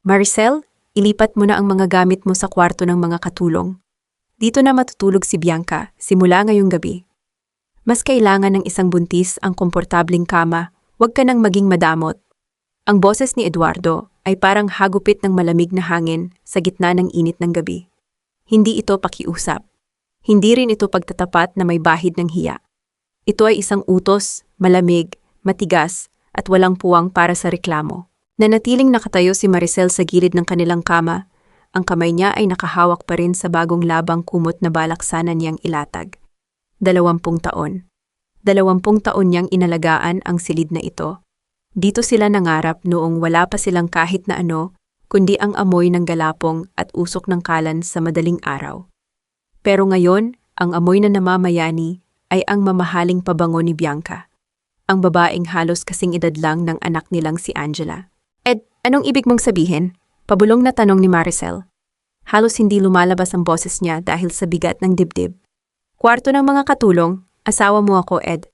Maricel, ilipat mo na ang mga gamit mo sa kwarto ng mga katulong. Dito na matutulog si Bianca simula ngayong gabi. Mas kailangan ng isang buntis ang komportabling kama, huwag ka nang maging madamot. Ang boses ni Eduardo ay parang hagupit ng malamig na hangin sa gitna ng init ng gabi. Hindi ito pakiusap. Hindi rin ito pagtatapat na may bahid ng hiya. Ito ay isang utos, malamig, matigas, at walang puwang para sa reklamo. Nanatiling nakatayo si Maricel sa gilid ng kanilang kama. Ang kamay niya ay nakahawak pa rin sa bagong labang kumot na balaksanan niyang ilatag. 20 taon. 20 taon niyang inalagaan ang silid na ito. Dito sila nangarap noong wala pa silang kahit na ano, kundi ang amoy ng galapong at usok ng kalan sa madaling araw. Pero ngayon, ang amoy na namamayani ay ang mamahaling pabango ni Bianca. Ang babaeng halos kasing edad lang ng anak nilang si Angela. Ed, anong ibig mong sabihin? Pabulong na tanong ni Maricel. Halos hindi lumalabas ang boses niya dahil sa bigat ng dibdib. Kwarto ng mga katulong, asawa mo ako, Ed.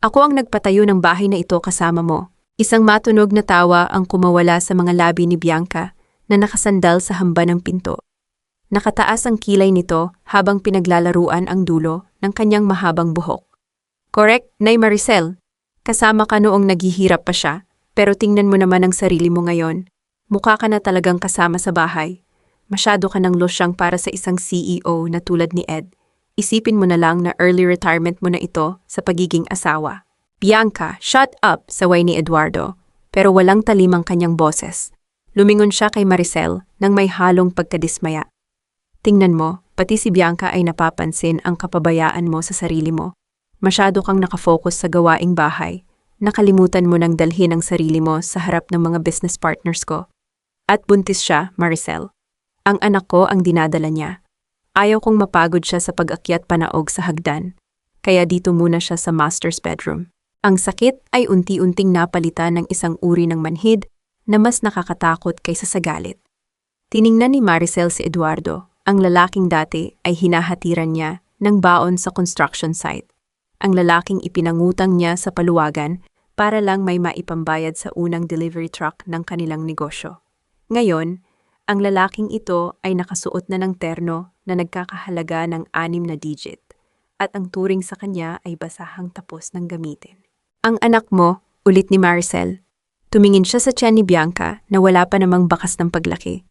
Ako ang nagpatayo ng bahay na ito kasama mo. Isang matunog na tawa ang kumawala sa mga labi ni Bianca na nakasandal sa hamba ng pinto. Nakataas ang kilay nito habang pinaglalaruan ang dulo ng kanyang mahabang buhok. Correct, Nay Maricel. Kasama ka noong naghihirap pa siya, pero tingnan mo naman ang sarili mo ngayon. Mukha ka na talagang kasama sa bahay. Masyado ka ng losyang para sa isang CEO na tulad ni Ed. Isipin mo na lang na early retirement mo na ito sa pagiging asawa. Bianca, shut up, saway ni Eduardo. Pero walang talim ang kanyang boses. Lumingon siya kay Maricel nang may halong pagkadismaya. Tingnan mo, pati si Bianca ay napapansin ang kapabayaan mo sa sarili mo. Masyado kang nakafocus sa gawaing bahay. Nakalimutan mo nang dalhin ang sarili mo sa harap ng mga business partners ko. At buntis siya, Maricel. Ang anak ko ang dinadala niya. Ayaw kong mapagod siya sa pag-akyat panaog sa hagdan. Kaya dito muna siya sa master's bedroom. Ang sakit ay unti-unting napalitan ng isang uri ng manhid na mas nakakatakot kaysa sa galit. Tiningnan ni Maricel si Eduardo. Ang lalaking dati ay hinahatiran niya ng baon sa construction site. Ang lalaking ipinangutang niya sa paluwagan para lang may maipambayad sa unang delivery truck ng kanilang negosyo. Ngayon, ang lalaking ito ay nakasuot na ng terno na nagkakahalaga ng 6 na digit at ang turing sa kanya ay basahang tapos ng gamitin. Ang anak mo, ulit ni Maricel. Tumingin siya sa tiyan ni Bianca na wala pa namang bakas ng paglaki.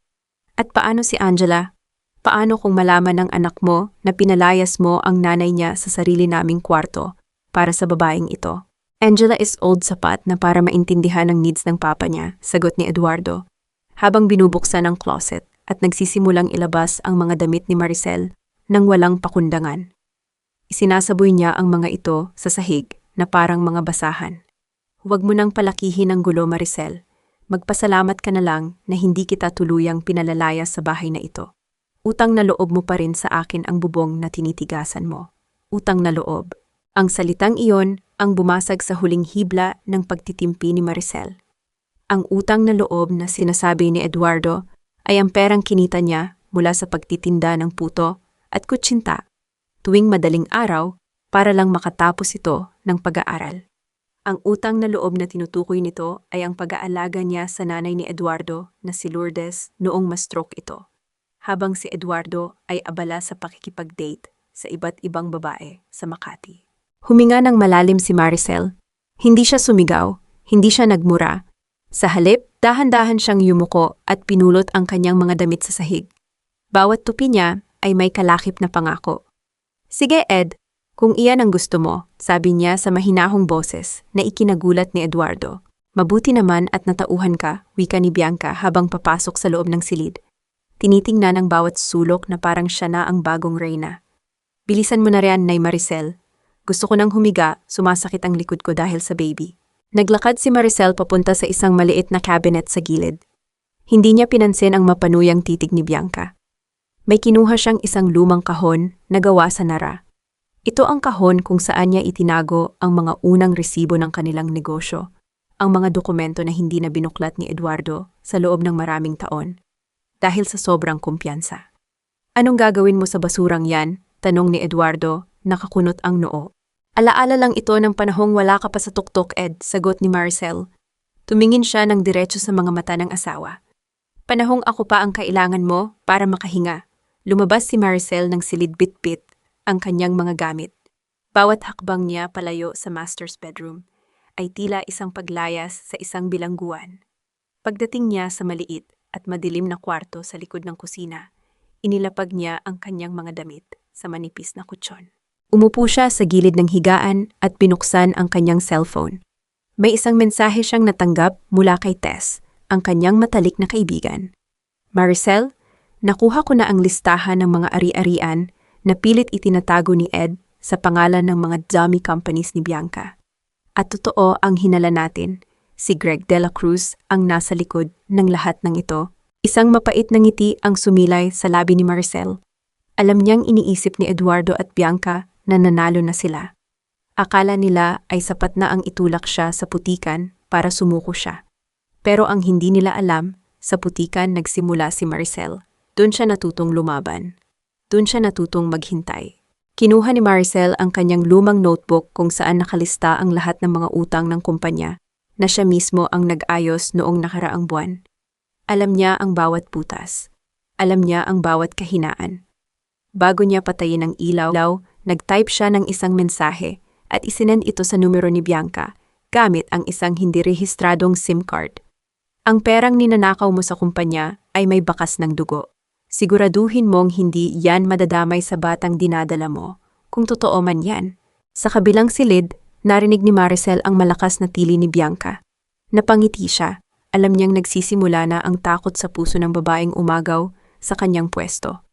At paano si Angela? Paano kung malaman ng anak mo na pinalayas mo ang nanay niya sa sarili naming kwarto para sa babaeng ito? Angela is old sapat na para maintindihan ang needs ng papa niya, sagot ni Eduardo, habang binubuksan ang closet at nagsisimulang ilabas ang mga damit ni Maricel nang walang pakundangan. Isinasaboy niya ang mga ito sa sahig na parang mga basahan. Huwag mo nang palakihin ang gulo, Maricel. Magpasalamat ka na lang na hindi kita tuluyang pinalalayas sa bahay na ito. Utang na loob mo pa rin sa akin ang bubong na tinitigasan mo. Utang na loob. Ang salitang iyon ang bumasag sa huling hibla ng pagtitimpi ni Maricel. Ang utang na loob na sinasabi ni Eduardo ay ang perang kinita niya mula sa pagtitinda ng puto at kutsinta tuwing madaling araw para lang makatapos ito ng pag-aaral. Ang utang na loob na tinutukoy nito ay ang pag-aalaga niya sa nanay ni Eduardo na si Lourdes noong ma-stroke ito, habang si Eduardo ay abala sa pakikipag-date sa iba't ibang babae sa Makati. Huminga ng malalim si Maricel. Hindi siya sumigaw, hindi siya nagmura. Sa halip, dahan-dahan siyang yumuko at pinulot ang kanyang mga damit sa sahig. Bawat tupi niya ay may kalakip na pangako. Sige, Ed, kung iyan ang gusto mo, sabi niya sa mahinahong boses na ikinagulat ni Eduardo. Mabuti naman at natauhan ka, wika ni Bianca habang papasok sa loob ng silid. Tinitingnan ang bawat sulok na parang siya na ang bagong reyna. Bilisan mo na riyan, Nay Maricel. Gusto ko nang humiga, sumasakit ang likod ko dahil sa baby. Naglakad si Maricel papunta sa isang maliit na cabinet sa gilid. Hindi niya pinansin ang mapanuyang titig ni Bianca. May kinuha siyang isang lumang kahon na gawa sa nara. Ito ang kahon kung saan niya itinago ang mga unang resibo ng kanilang negosyo, ang mga dokumento na hindi na binuklat ni Eduardo sa loob ng maraming taon. Dahil sa sobrang kumpiyansa. Anong gagawin mo sa basurang yan? Tanong ni Eduardo, nakakunot ang noo. Alaala lang ito ng panahong wala ka pa sa tuktok, Ed, sagot ni Maricel. Tumingin siya ng diretso sa mga mata ng asawa. Panahong ako pa ang kailangan mo para makahinga. Lumabas si Maricel ng silid-bit-bit ang kanyang mga gamit. Bawat hakbang niya palayo sa master's bedroom ay tila isang paglayas sa isang bilangguan. Pagdating niya sa maliit at madilim na kwarto sa likod ng kusina, inilapag niya ang kanyang mga damit sa manipis na kutsyon. Umupo siya sa gilid ng higaan at binuksan ang kanyang cellphone. May isang mensahe siyang natanggap mula kay Tess, ang kanyang matalik na kaibigan. Maricel, nakuha ko na ang listahan ng mga ari-arian na pilit itinatago ni Ed sa pangalan ng mga dummy companies ni Bianca. At totoo ang hinala natin, si Greg de la Cruz ang nasa likod ng lahat ng ito. Isang mapait na ngiti ang sumilay sa labi ni Maricel. Alam niyang iniisip ni Eduardo at Bianca na nanalo na sila. Akala nila ay sapat na ang itulak siya sa putikan para sumuko siya. Pero ang hindi nila alam, sa putikan nagsimula si Maricel. Doon siya natutong lumaban. Doon siya natutong maghintay. Kinuha ni Maricel ang kanyang lumang notebook kung saan nakalista ang lahat ng mga utang ng kumpanya na siya mismo ang nag-ayos noong nakaraang buwan. Alam niya ang bawat putas. Alam niya ang bawat kahinaan. Bago niya patayin ang ilaw, nag-type siya ng isang mensahe at isinend ito sa numero ni Bianca gamit ang isang hindi rehistradong SIM card. Ang perang ninanakaw mo sa kumpanya ay may bakas ng dugo. Siguraduhin mong hindi yan madadamay sa batang dinadala mo, kung totoo man yan. Sa kabilang silid, narinig ni Maricel ang malakas na tili ni Bianca. Napangiti siya. Alam niyang nagsisimula na ang takot sa puso ng babaeng umagaw sa kanyang pwesto.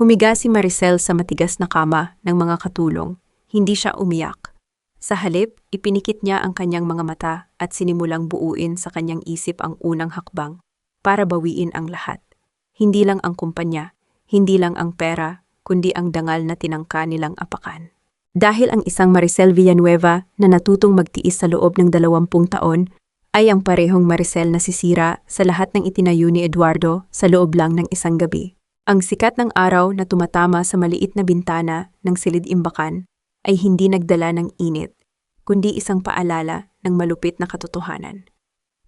Humiga si Maricel sa matigas na kama ng mga katulong. Hindi siya umiyak. Sa halip, ipinikit niya ang kanyang mga mata at sinimulang buuin sa kanyang isip ang unang hakbang para bawiin ang lahat. Hindi lang ang kumpanya, hindi lang ang pera, kundi ang dangal na tinangka nilang apakan. Dahil ang isang Maricel Villanueva na natutong magtiis sa loob ng 20 taon ay ang parehong Maricel na sisira sa lahat ng itinayo ni Eduardo sa loob lang ng isang gabi. Ang sikat ng araw na tumatama sa maliit na bintana ng silid-imbakan ay hindi nagdala ng init, kundi isang paalala ng malupit na katotohanan.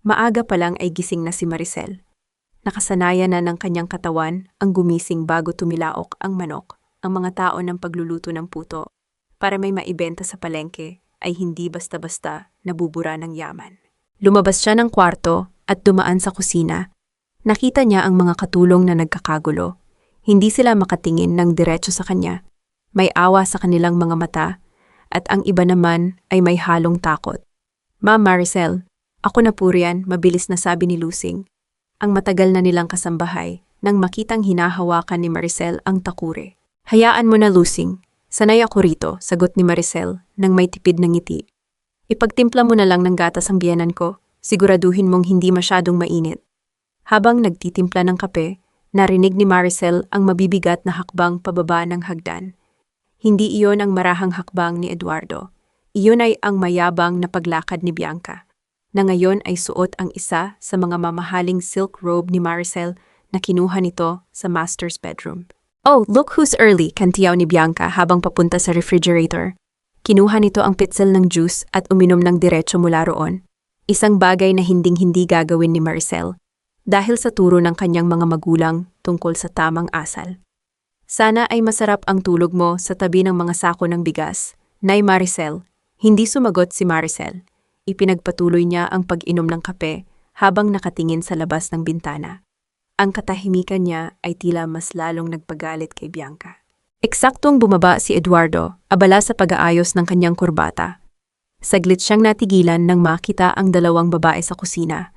Maaga pa lang ay gising na si Maricel. Nakasanayan na ng kanyang katawan ang gumising bago tumilaok ang manok, ang mga tao ng pagluluto ng puto, para may maibenta sa palengke ay hindi basta-basta nabubura ng yaman. Lumabas siya ng kwarto at dumaan sa kusina. Nakita niya ang mga katulong na nagkakagulo. Hindi sila makatingin ng diretso sa kanya. May awa sa kanilang mga mata, at ang iba naman ay may halong takot. "Ma'am Maricel, ako na po riyan," mabilis na sabi ni Lusing, ang matagal na nilang kasambahay, nang makitang hinahawakan ni Maricel ang takure. "Hayaan mo na, Lusing. Sanay ako rito," sagot ni Maricel nang may tipid na ngiti. "Ipagtimpla mo na lang ng gatas ang biyenan ko. Siguraduhin mong hindi masyadong mainit." Habang nagtitimpla ng kape, narinig ni Maricel ang mabibigat na hakbang pababa ng hagdan. Hindi iyon ang marahang hakbang ni Eduardo. Iyon ay ang mayabang na paglakad ni Bianca, na ngayon ay suot ang isa sa mga mamahaling silk robe ni Maricel na kinuha nito sa master's bedroom. "Oh, look who's early," kantiyaw ni Bianca habang papunta sa refrigerator. Kinuha nito ang pitzel ng juice at uminom ng diretso mula roon. Isang bagay na hinding-hindi gagawin ni Maricel dahil sa turo ng kanyang mga magulang tungkol sa tamang asal. "Sana ay masarap ang tulog mo sa tabi ng mga sako ng bigas, Nay Maricel." Hindi sumagot si Maricel. Ipinagpatuloy niya ang pag-inom ng kape habang nakatingin sa labas ng bintana. Ang katahimikan niya ay tila mas lalong nagpagalit kay Bianca. Eksaktong bumaba si Eduardo, abala sa pag-aayos ng kanyang kurbata. Saglit siyang natigilan nang makita ang dalawang babae sa kusina,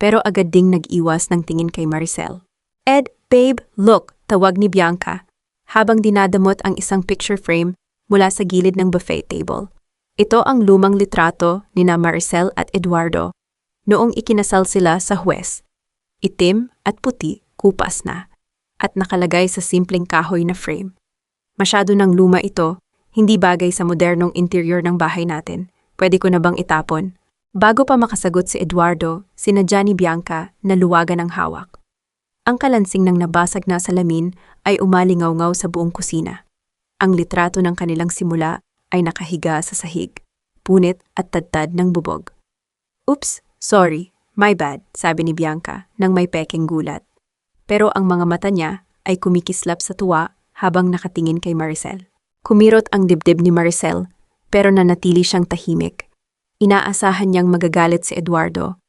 pero agad ding nag-iwas ng tingin kay Maricel. "Ed, babe, look," tawag ni Bianca, habang dinadamot ang isang picture frame mula sa gilid ng buffet table. Ito ang lumang litrato ni na Maricel at Eduardo noong ikinasal sila sa huwes. Itim at puti, kupas na, at nakalagay sa simpleng kahoy na frame. Masyado nang luma ito, hindi bagay sa modernong interior ng bahay natin. Pwede ko na bang itapon? Bago pa makasagot si Eduardo, sinadya ni Bianca na luwagan ang hawak. Ang kalansing ng nabasag na salamin ay umalingaw-ngaw sa buong kusina. Ang litrato ng kanilang simula ay nakahiga sa sahig, punit at tadtad ng bubog. "Oops, sorry, my bad," sabi ni Bianca nang may pekeng gulat. pero ang mga mata niya ay kumikislap sa tuwa habang nakatingin kay Maricel. Kumirot ang dibdib ni Maricel, pero nanatili siyang tahimik. Inaasahan niyang magagalit si Eduardo.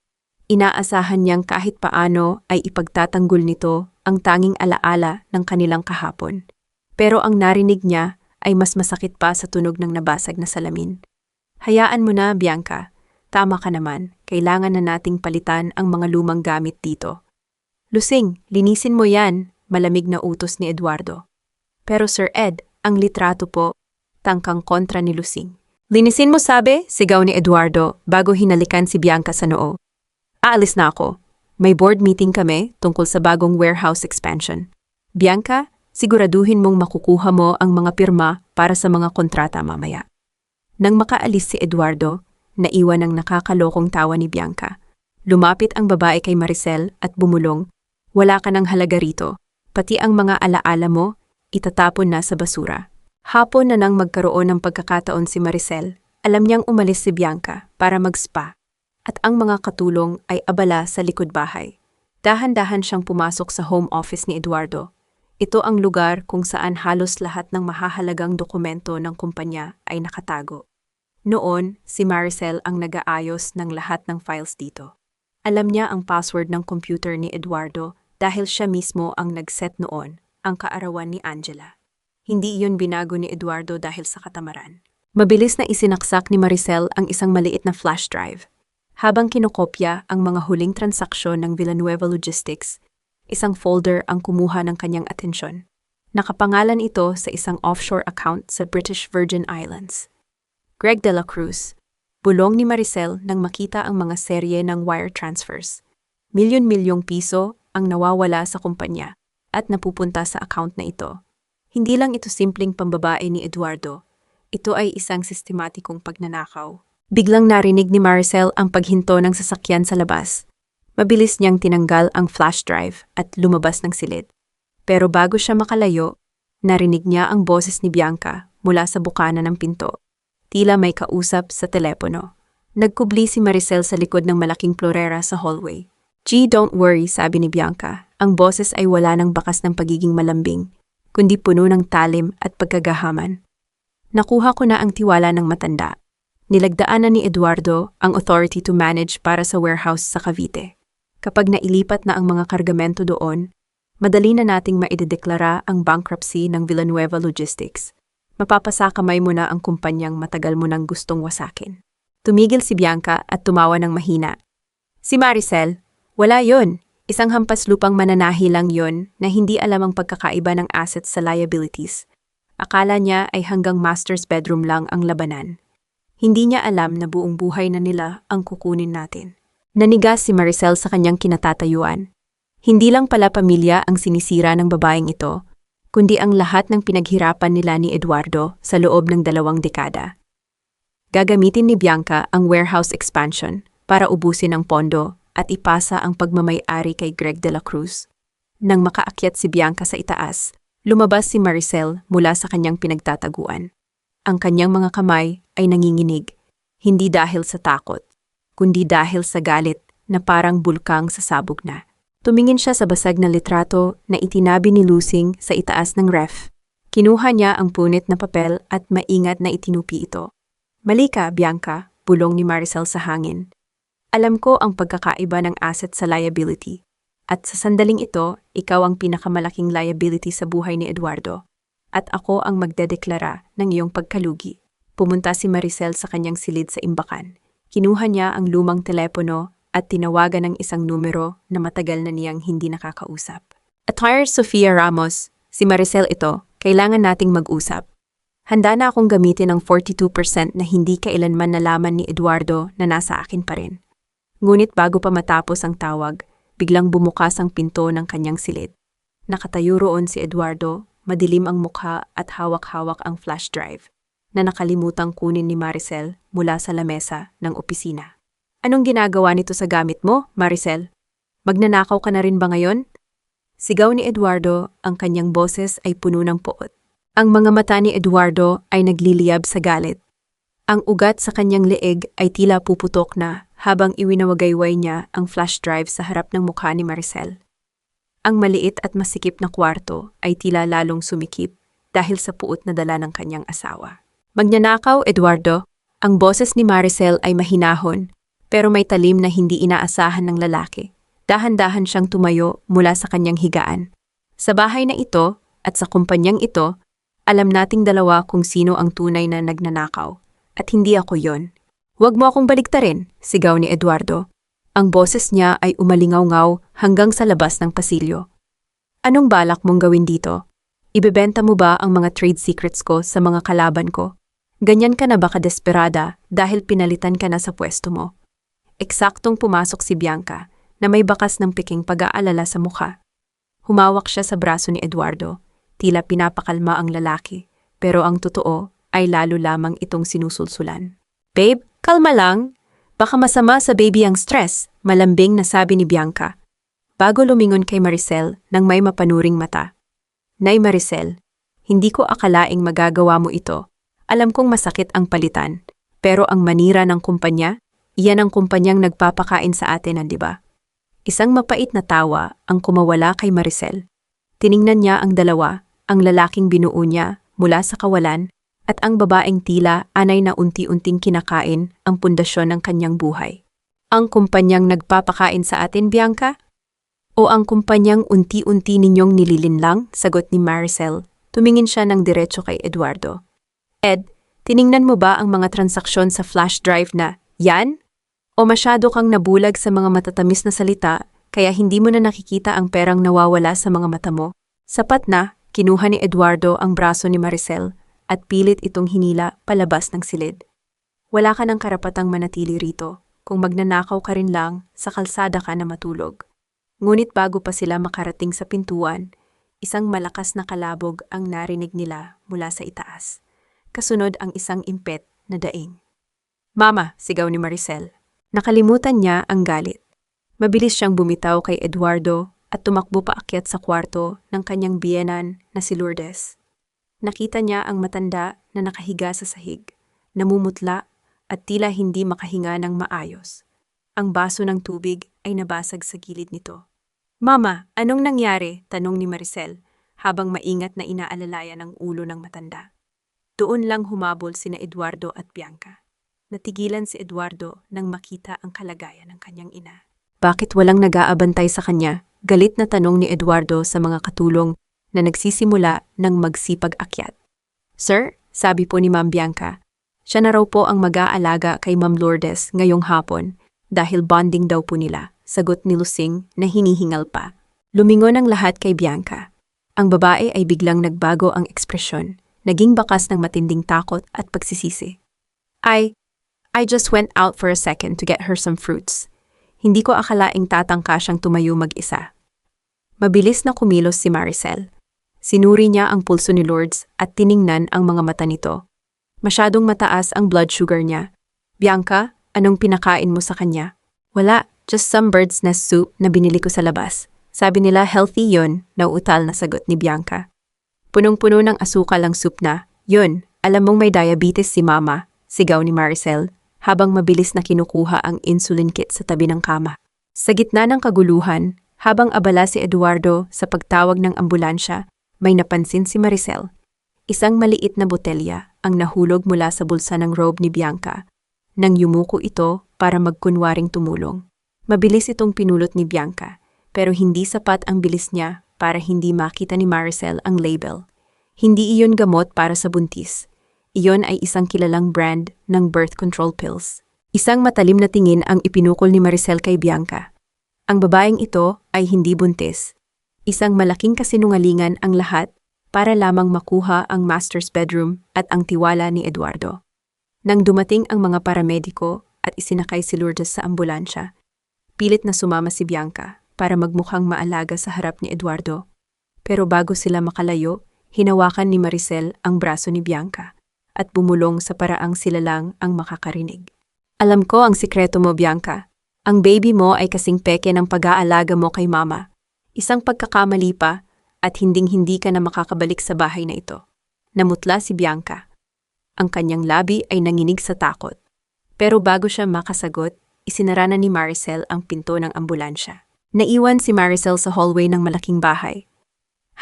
Inaasahan niyang kahit paano ay ipagtatanggol nito ang tanging alaala ng kanilang kahapon. Pero ang narinig niya ay mas masakit pa sa tunog ng nabasag na salamin. Hayaan mo na, Bianca. Tama ka naman, kailangan na nating palitan ang mga lumang gamit dito. Lusing, linisin mo yan, malamig na utos ni Eduardo. Pero Sir Ed, ang litrato po, tangkang kontra ni Lusing. Linisin mo sabi, sigaw ni Eduardo bago hinalikan si Bianca sa noo. Aalis na ako. May board meeting kami tungkol sa bagong warehouse expansion. Bianca, siguraduhin mong makukuha mo ang mga pirma para sa mga kontrata mamaya. Nang makaalis si Eduardo, naiwan ang nakakalokong tawa ni Bianca. Lumapit ang babae kay Maricel at bumulong, "Wala ka ng halaga rito. Pati ang mga alaala mo, itatapon na sa basura." Hapon na nang magkaroon ng pagkakataon si Maricel, alam niyang umalis si Bianca para mag-spa. At ang mga katulong ay abala sa likod bahay. Dahan-dahan siyang pumasok sa home office ni Eduardo. Ito ang lugar kung saan halos lahat ng mahahalagang dokumento ng kumpanya ay nakatago. Noon, si Maricel ang nag-aayos ng lahat ng files dito. Alam niya ang password ng computer ni Eduardo dahil siya mismo ang nag-set noon, ang kaarawan ni Angela. Hindi iyon binago ni Eduardo dahil sa katamaran. Mabilis na isinaksak ni Maricel ang isang maliit na flash drive. Habang kinokopya ang mga huling transaksyon ng Villanueva Logistics, isang folder ang kumuha ng kanyang atensyon. Nakapangalan ito sa isang offshore account sa British Virgin Islands. Greg de la Cruz. Bulong ni Maricel nang makita ang mga serye ng wire transfers. Milyon-milyong piso ang nawawala sa kumpanya at napupunta sa account na ito. Hindi lang ito simpleng pambabae ni Eduardo. Ito ay isang sistematikong pagnanakaw. Biglang narinig ni Maricel ang paghinto ng sasakyan sa labas. Mabilis niyang tinanggal ang flash drive at lumabas ng silid. Pero bago siya makalayo, narinig niya ang boses ni Bianca mula sa bukana ng pinto. Tila may kausap sa telepono. Nagkubli si Maricel sa likod ng malaking florera sa hallway. "Gee, don't worry," sabi ni Bianca. Ang boses ay wala ng bakas ng pagiging malambing, kundi puno ng talim at pagkagahaman. "Nakuha ko na ang tiwala ng matanda." Nilagdaanan ni Eduardo ang authority to manage para sa warehouse sa Cavite. Kapag nailipat na ang mga kargamento doon, madali na nating maidedeklara ang bankruptcy ng Villanueva Logistics. Mapapasakamay mo na ang kumpanyang matagal mo nang gustong wasakin. Tumigil si Bianca at tumawa ng mahina. Si Maricel, wala yon. Isang hampas lupang mananahi lang yon na hindi alam ang pagkakaiba ng assets sa liabilities. Akala niya ay hanggang master's bedroom lang ang labanan. Hindi niya alam na buong buhay na nila ang kukunin natin. Nanigas si Maricel sa kanyang kinatatayuan. Hindi lang pala pamilya ang sinisira ng babaeng ito, kundi ang lahat ng pinaghirapan nila ni Eduardo sa loob ng 2 dekada. Gagamitin ni Bianca ang warehouse expansion para ubusin ang pondo at ipasa ang pagmamay-ari kay Greg de la Cruz. Nang makaakyat si Bianca sa itaas, lumabas si Maricel mula sa kanyang pinagtataguan. Ang kanyang mga kamay ay nanginginig, hindi dahil sa takot, kundi dahil sa galit na parang bulkang sasabog na. Tumingin siya sa basag na litrato na itinabi ni Lusing sa itaas ng ref. Kinuha niya ang punit na papel at maingat na itinupi ito. "Mali ka, Bianca," bulong ni Maricel sa hangin. "Alam ko ang pagkakaiba ng asset sa liability. At sa sandaling ito, ikaw ang pinakamalaking liability sa buhay ni Eduardo. At ako ang magdedeklara ng iyong pagkalugi." Pumunta si Maricel sa kanyang silid sa imbakan. Kinuha niya ang lumang telepono at tinawagan ng isang numero na matagal na niyang hindi nakakausap. "Attire Sofia Ramos, si Maricel ito, kailangan nating mag-usap. Handa na akong gamitin ang 42% na hindi kailanman nalaman ni Eduardo na nasa akin pa rin." Ngunit bago pa matapos ang tawag, biglang bumukas ang pinto ng kanyang silid. Nakatayo roon si Eduardo, madilim ang mukha at hawak-hawak ang flash drive na nakalimutang kunin ni Maricel mula sa lamesa ng opisina. "Anong ginagawa nito sa gamit mo, Maricel? Magnanakaw ka na rin ba ngayon?" Sigaw ni Eduardo, ang kanyang boses ay puno ng poot. Ang mga mata ni Eduardo ay nagliliyab sa galit. Ang ugat sa kanyang leeg ay tila puputok na habang iwinawagayway niya ang flash drive sa harap ng mukha ni Maricel. Ang maliit at masikip na kwarto ay tila lalong sumikip dahil sa puot na dala ng kanyang asawa. Magnanakaw, Eduardo. Ang boses ni Maricel ay mahinahon, pero may talim na hindi inaasahan ng lalaki. Dahan-dahan siyang tumayo mula sa kanyang higaan. Sa bahay na ito at sa kumpanyang ito, alam nating dalawa kung sino ang tunay na nagnanakaw. At hindi ako yon. Huwag mo akong baliktarin, sigaw ni Eduardo. Ang boses niya ay umalingaw-ngaw hanggang sa labas ng pasilyo. Anong balak mong gawin dito? Ibebenta mo ba ang mga trade secrets ko sa mga kalaban ko? Ganyan ka na ba kadesperada dahil pinalitan ka na sa pwesto mo? Eksaktong pumasok si Bianca na may bakas ng piking pag-aalala sa mukha. Humawak siya sa braso ni Eduardo, tila pinapakalma ang lalaki, pero ang totoo ay lalo lamang itong sinusulsulan. Babe, kalma lang. Baka masama sa baby ang stress, malambing na sabi ni Bianca. Bago lumingon kay Maricel nang may mapanuring mata. Nay Maricel, hindi ko akalaing magagawa mo ito. Alam kong masakit ang palitan, pero ang manira ng kumpanya, iyan ang kumpanyang nagpapakain sa atin, di ba? Isang mapait na tawa ang kumawala kay Maricel. Tiningnan niya ang dalawa, ang lalaking binuo niya mula sa kawalan, at ang babaeng tila anay na unti-unting kinakain ang pundasyon ng kanyang buhay. Ang kumpanyang nagpapakain sa atin, Bianca? O ang kumpanyang unti-unti ninyong nililinlang? Sagot ni Maricel. Tumingin siya ng diretso kay Eduardo. Ed, tiningnan mo ba ang mga transaksyon sa flash drive na yan? O masyado kang nabulag sa mga matatamis na salita kaya hindi mo na nakikita ang perang nawawala sa mga mata mo? Sapat na, kinuha ni Eduardo ang braso ni Maricel at pilit itong hinila palabas ng silid. Wala ka ng karapatang manatili rito kung magnanakaw ka rin lang sa kalsada ka na matulog. Ngunit bago pa sila makarating sa pintuan, isang malakas na kalabog ang narinig nila mula sa itaas. Kasunod ang isang impet na daing. Mama, sigaw ni Maricel. Nakalimutan niya ang galit. Mabilis siyang bumitaw kay Eduardo at tumakbo paakyat sa kwarto ng kanyang biyenan na si Lourdes. Nakita niya ang matanda na nakahiga sa sahig, namumutla at tila hindi makahinga ng maayos. Ang baso ng tubig ay nabasag sa gilid nito. Mama, anong nangyari? Tanong ni Maricel habang maingat na inaalalayan ang ulo ng matanda. Doon lang humabol sina Eduardo at Bianca. Natigilan si Eduardo nang makita ang kalagayan ng kanyang ina. Bakit walang nag-aabantay sa kanya? Galit na tanong ni Eduardo sa mga katulong na nagsisimula ng magsipag-akyat. Sir, sabi po ni Ma'am Bianca, siya na raw po ang mag-aalaga kay Ma'am Lourdes ngayong hapon dahil bonding daw po nila, sagot ni Lusing na hinihingal pa. Lumingon ang lahat kay Bianca. Ang babae ay biglang nagbago ang ekspresyon, naging bakas ng matinding takot at pagsisisi. I just went out for a second to get her some fruits. Hindi ko akalaing tatangka siyang tumayo mag-isa. Mabilis na kumilos si Maricel. Sinuri niya ang pulso ni Lourdes at tiningnan ang mga mata nito. Masyadong mataas ang blood sugar niya. Bianca, anong pinakain mo sa kanya? Wala, just some bird's nest soup na binili ko sa labas. Sabi nila healthy yun, nauutal na sagot ni Bianca. Punong-puno ng asukal ang soup na. Yun, alam mong may diabetes si Mama, sigaw ni Maricel, habang mabilis na kinukuha ang insulin kit sa tabi ng kama. Sa gitna ng kaguluhan, habang abala si Eduardo sa pagtawag ng ambulansya, may napansin si Maricel. Isang maliit na botelya ang nahulog mula sa bulsa ng robe ni Bianca. Nang yumuko ito para magkunwaring tumulong. Mabilis itong pinulot ni Bianca, pero hindi sapat ang bilis niya para hindi makita ni Maricel ang label. Hindi iyon gamot para sa buntis. Iyon ay isang kilalang brand ng birth control pills. Isang matalim na tingin ang ipinukol ni Maricel kay Bianca. Ang babaeng ito ay hindi buntis. Isang malaking kasinungalingan ang lahat para lamang makuha ang master's bedroom at ang tiwala ni Eduardo. Nang dumating ang mga paramediko at isinakay si Lourdes sa ambulansya, pilit na sumama si Bianca para magmukhang maalaga sa harap ni Eduardo. Pero bago sila makalayo, hinawakan ni Maricel ang braso ni Bianca at bumulong sa paraang sila lang ang makakarinig. Alam ko ang sikreto mo, Bianca. Ang baby mo ay kasing peke ng pag-aalaga mo kay Mama. Isang pagkakamali pa at hinding-hindi ka na makakabalik sa bahay na ito. Namutla si Bianca. Ang kanyang labi ay nanginig sa takot. Pero bago siya makasagot, isinara na ni Maricel ang pinto ng ambulansya. Naiwan si Maricel sa hallway ng malaking bahay.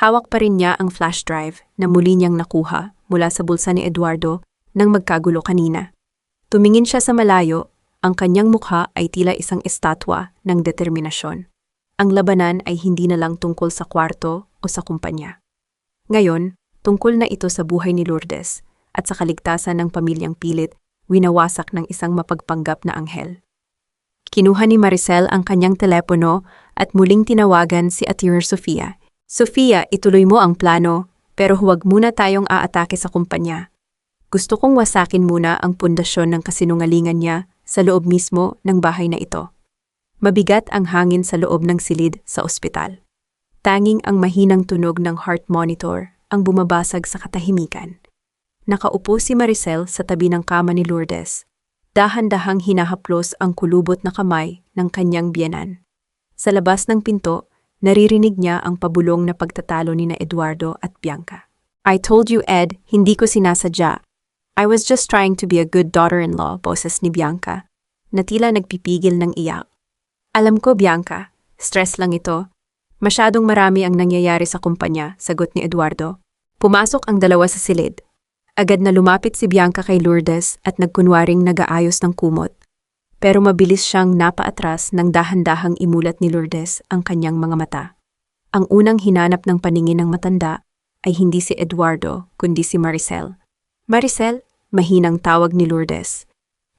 Hawak pa rin niya ang flash drive na muli niyang nakuha mula sa bulsa ni Eduardo nang magkagulo kanina. Tumingin siya sa malayo, ang kanyang mukha ay tila isang estatwa ng determinasyon. Ang labanan ay hindi na lang tungkol sa kwarto o sa kumpanya. Ngayon, tungkol na ito sa buhay ni Lourdes at sa kaligtasan ng pamilyang pilit, winawasak ng isang mapagpanggap na anghel. Kinuha ni Maricel ang kanyang telepono at muling tinawagan si Attorney Sofia. Sofia, ituloy mo ang plano, pero huwag muna tayong aatake sa kumpanya. Gusto kong wasakin muna ang pundasyon ng kasinungalingan niya sa loob mismo ng bahay na ito. Mabigat ang hangin sa loob ng silid sa ospital. Tanging ang mahinang tunog ng heart monitor ang bumabasag sa katahimikan. Nakaupo si Maricel sa tabi ng kama ni Lourdes. Dahan-dahang hinahaplos ang kulubot na kamay ng kanyang biyenan. Sa labas ng pinto, naririnig niya ang pabulong na pagtatalo ni na Eduardo at Bianca. I told you, Ed, hindi ko sinasadya. I was just trying to be a good daughter-in-law, boses ni Bianca, na tila nagpipigil ng iyak. Alam ko, Bianca, stress lang ito. Masyadong marami ang nangyayari sa kumpanya, sagot ni Eduardo. Pumasok ang dalawa sa silid. Agad na lumapit si Bianca kay Lourdes at nagkunwaring nag-aayos ng kumot. Pero mabilis siyang napaatras nang dahan-dahang imulat ni Lourdes ang kanyang mga mata. Ang unang hinanap ng paningin ng matanda ay hindi si Eduardo kundi si Maricel. Maricel, mahinang tawag ni Lourdes.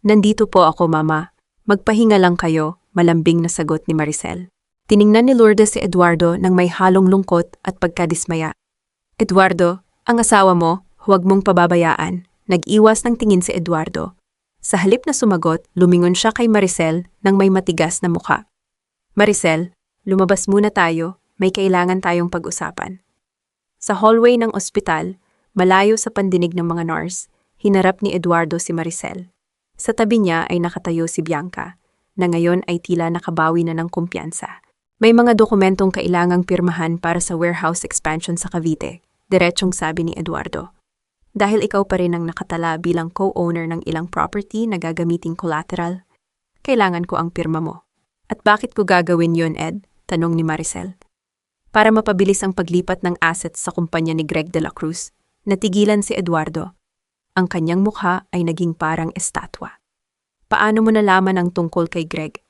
Nandito po ako, Mama. Magpahinga lang kayo, malambing na sagot ni Maricel. Tiningnan ni Lourdes si Eduardo nang may halong lungkot at pagkadismaya. Eduardo, ang asawa mo, huwag mong pababayaan. Nag-iwas ng tingin si Eduardo. Sa halip na sumagot, lumingon siya kay Maricel nang may matigas na mukha. Maricel, lumabas muna tayo, may kailangan tayong pag-usapan. Sa hallway ng ospital, malayo sa pandinig ng mga nurse, hinarap ni Eduardo si Maricel. Sa tabi niya ay nakatayo si Bianca, na ngayon ay tila nakabawi na ng kumpiyansa. May mga dokumentong kailangang pirmahan para sa warehouse expansion sa Cavite, diretsong sabi ni Eduardo. Dahil ikaw pa rin ang nakatala bilang co-owner ng ilang property na gagamiting collateral, kailangan ko ang pirma mo. At bakit ko gagawin yon, Ed? Tanong ni Maricel. Para mapabilis ang paglipat ng assets sa kumpanya ni Greg de la Cruz, natigilan si Eduardo. Ang kanyang mukha ay naging parang estatwa. Paano mo nalaman ang tungkol kay Greg?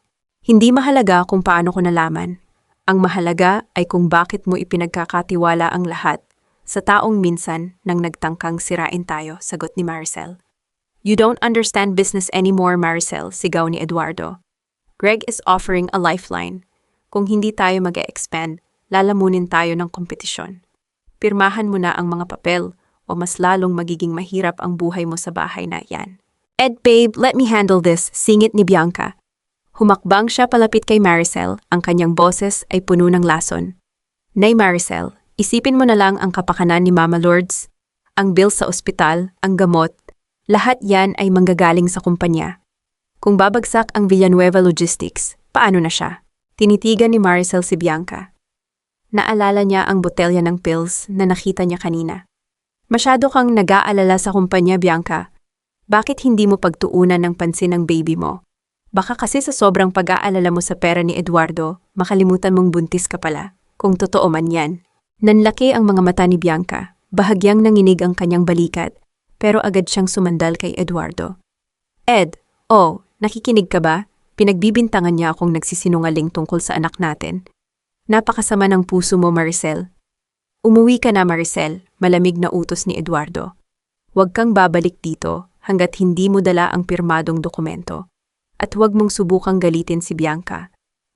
Hindi mahalaga kung paano ko nalaman. Ang mahalaga ay kung bakit mo ipinagkakatiwala ang lahat sa taong minsan nang nagtangkang sirain tayo, sagot ni Maricel. You don't understand business anymore, Maricel, sigaw ni Eduardo. Greg is offering a lifeline. Kung hindi tayo mag-e-expand, lalamunin tayo ng kompetisyon. Pirmahan mo na ang mga papel o mas lalong magiging mahirap ang buhay mo sa bahay na yan. Ed, babe, let me handle this, singit ni Bianca. Humakbang siya palapit kay Maricel, ang kanyang boses ay puno ng lason. Nay Maricel, isipin mo na lang ang kapakanan ni Mama Lourdes, ang bill sa ospital, ang gamot, lahat yan ay manggagaling sa kumpanya. Kung babagsak ang Villanueva Logistics, paano na siya? Tinitigan ni Maricel si Bianca. Naalala niya ang botelya ng pills na nakita niya kanina. Masyado kang nag-aalala sa kumpanya, Bianca. Bakit hindi mo pagtuunan ng pansin ang baby mo? Baka kasi sa sobrang pag-aalala mo sa pera ni Eduardo, makalimutan mong buntis ka pala, kung totoo man yan. Nanlaki ang mga mata ni Bianca, bahagyang nanginig ang kanyang balikat, pero agad siyang sumandal kay Eduardo. Ed, nakikinig ka ba? Pinagbibintangan niya akong nagsisinungaling tungkol sa anak natin. Napakasama ng puso mo, Maricel. Umuwi ka na, Maricel, malamig na utos ni Eduardo. Huwag kang babalik dito hanggat hindi mo dala ang pirmadong dokumento. At huwag mong subukang galitin si Bianca.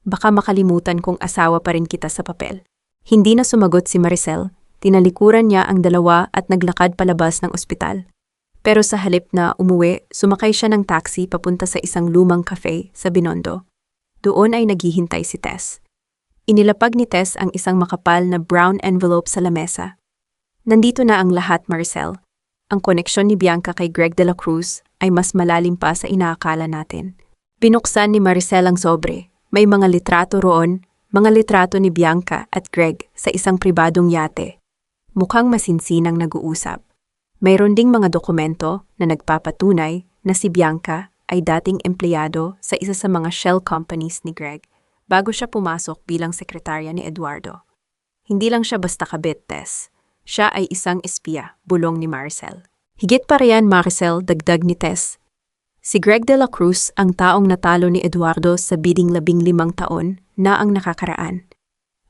Baka makalimutan kong asawa pa rin kita sa papel. Hindi na sumagot si Maricel, tinalikuran niya ang dalawa at naglakad palabas ng ospital. Pero sa halip na umuwi, sumakay siya ng taxi papunta sa isang lumang cafe sa Binondo. Doon ay naghihintay si Tess. Inilapag ni Tess ang isang makapal na brown envelope sa lamesa. Nandito na ang lahat, Maricel. Ang koneksyon ni Bianca kay Greg de la Cruz ay mas malalim pa sa inaakala natin. Binuksan ni Maricel ang sobre. May mga litrato roon, mga litrato ni Bianca at Greg sa isang pribadong yate. Mukhang masinsinang nag-uusap. Mayroon ding mga dokumento na nagpapatunay na si Bianca ay dating empleyado sa isa sa mga shell companies ni Greg bago siya pumasok bilang sekretarya ni Eduardo. Hindi lang siya basta kabit, Tess. Siya ay isang espiya, bulong ni Maricel. Higit pa riyan, Maricel, dagdag ni Tess. Si Greg de la Cruz ang taong natalo ni Eduardo sa bidding 15 taon na ang nakakaraan.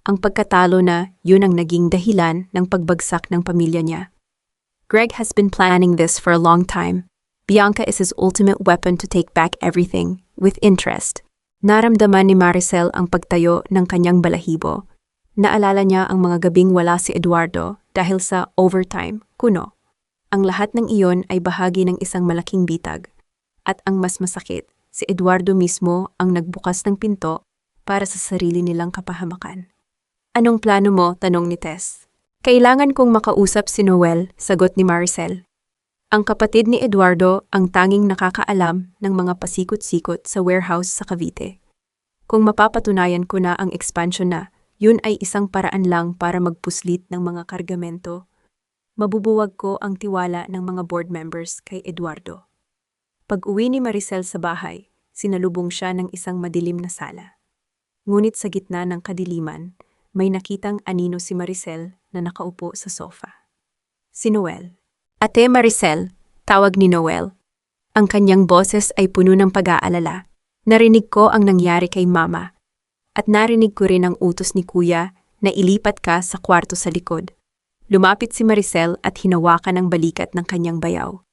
Ang pagkatalo na yun ang naging dahilan ng pagbagsak ng pamilya niya. Greg has been planning this for a long time. Bianca is his ultimate weapon to take back everything, with interest. Naramdaman ni Maricel ang pagtayo ng kanyang balahibo. Naalala niya ang mga gabing wala si Eduardo dahil sa overtime, kuno. Ang lahat ng iyon ay bahagi ng isang malaking bitag. At ang mas masakit, si Eduardo mismo ang nagbukas ng pinto para sa sarili nilang kapahamakan. Anong plano mo? Tanong ni Tess. Kailangan kong makausap si Noel, sagot ni Maricel. Ang kapatid ni Eduardo ang tanging nakakaalam ng mga pasikot-sikot sa warehouse sa Cavite. Kung mapapatunayan ko na ang expansion na, yun ay isang paraan lang para magpuslit ng mga kargamento. Mabubuwag ko ang tiwala ng mga board members kay Eduardo. Pag-uwi ni Maricel sa bahay, sinalubong siya ng isang madilim na sala. Ngunit sa gitna ng kadiliman, may nakitang anino si Maricel na nakaupo sa sofa. Si Noel. Ate Maricel, tawag ni Noel. Ang kanyang boses ay puno ng pag-aalala. Narinig ko ang nangyari kay Mama. At narinig ko rin ang utos ni Kuya na ilipat ka sa kwarto sa likod. Lumapit si Maricel at hinawakan ang balikat ng kanyang bayaw.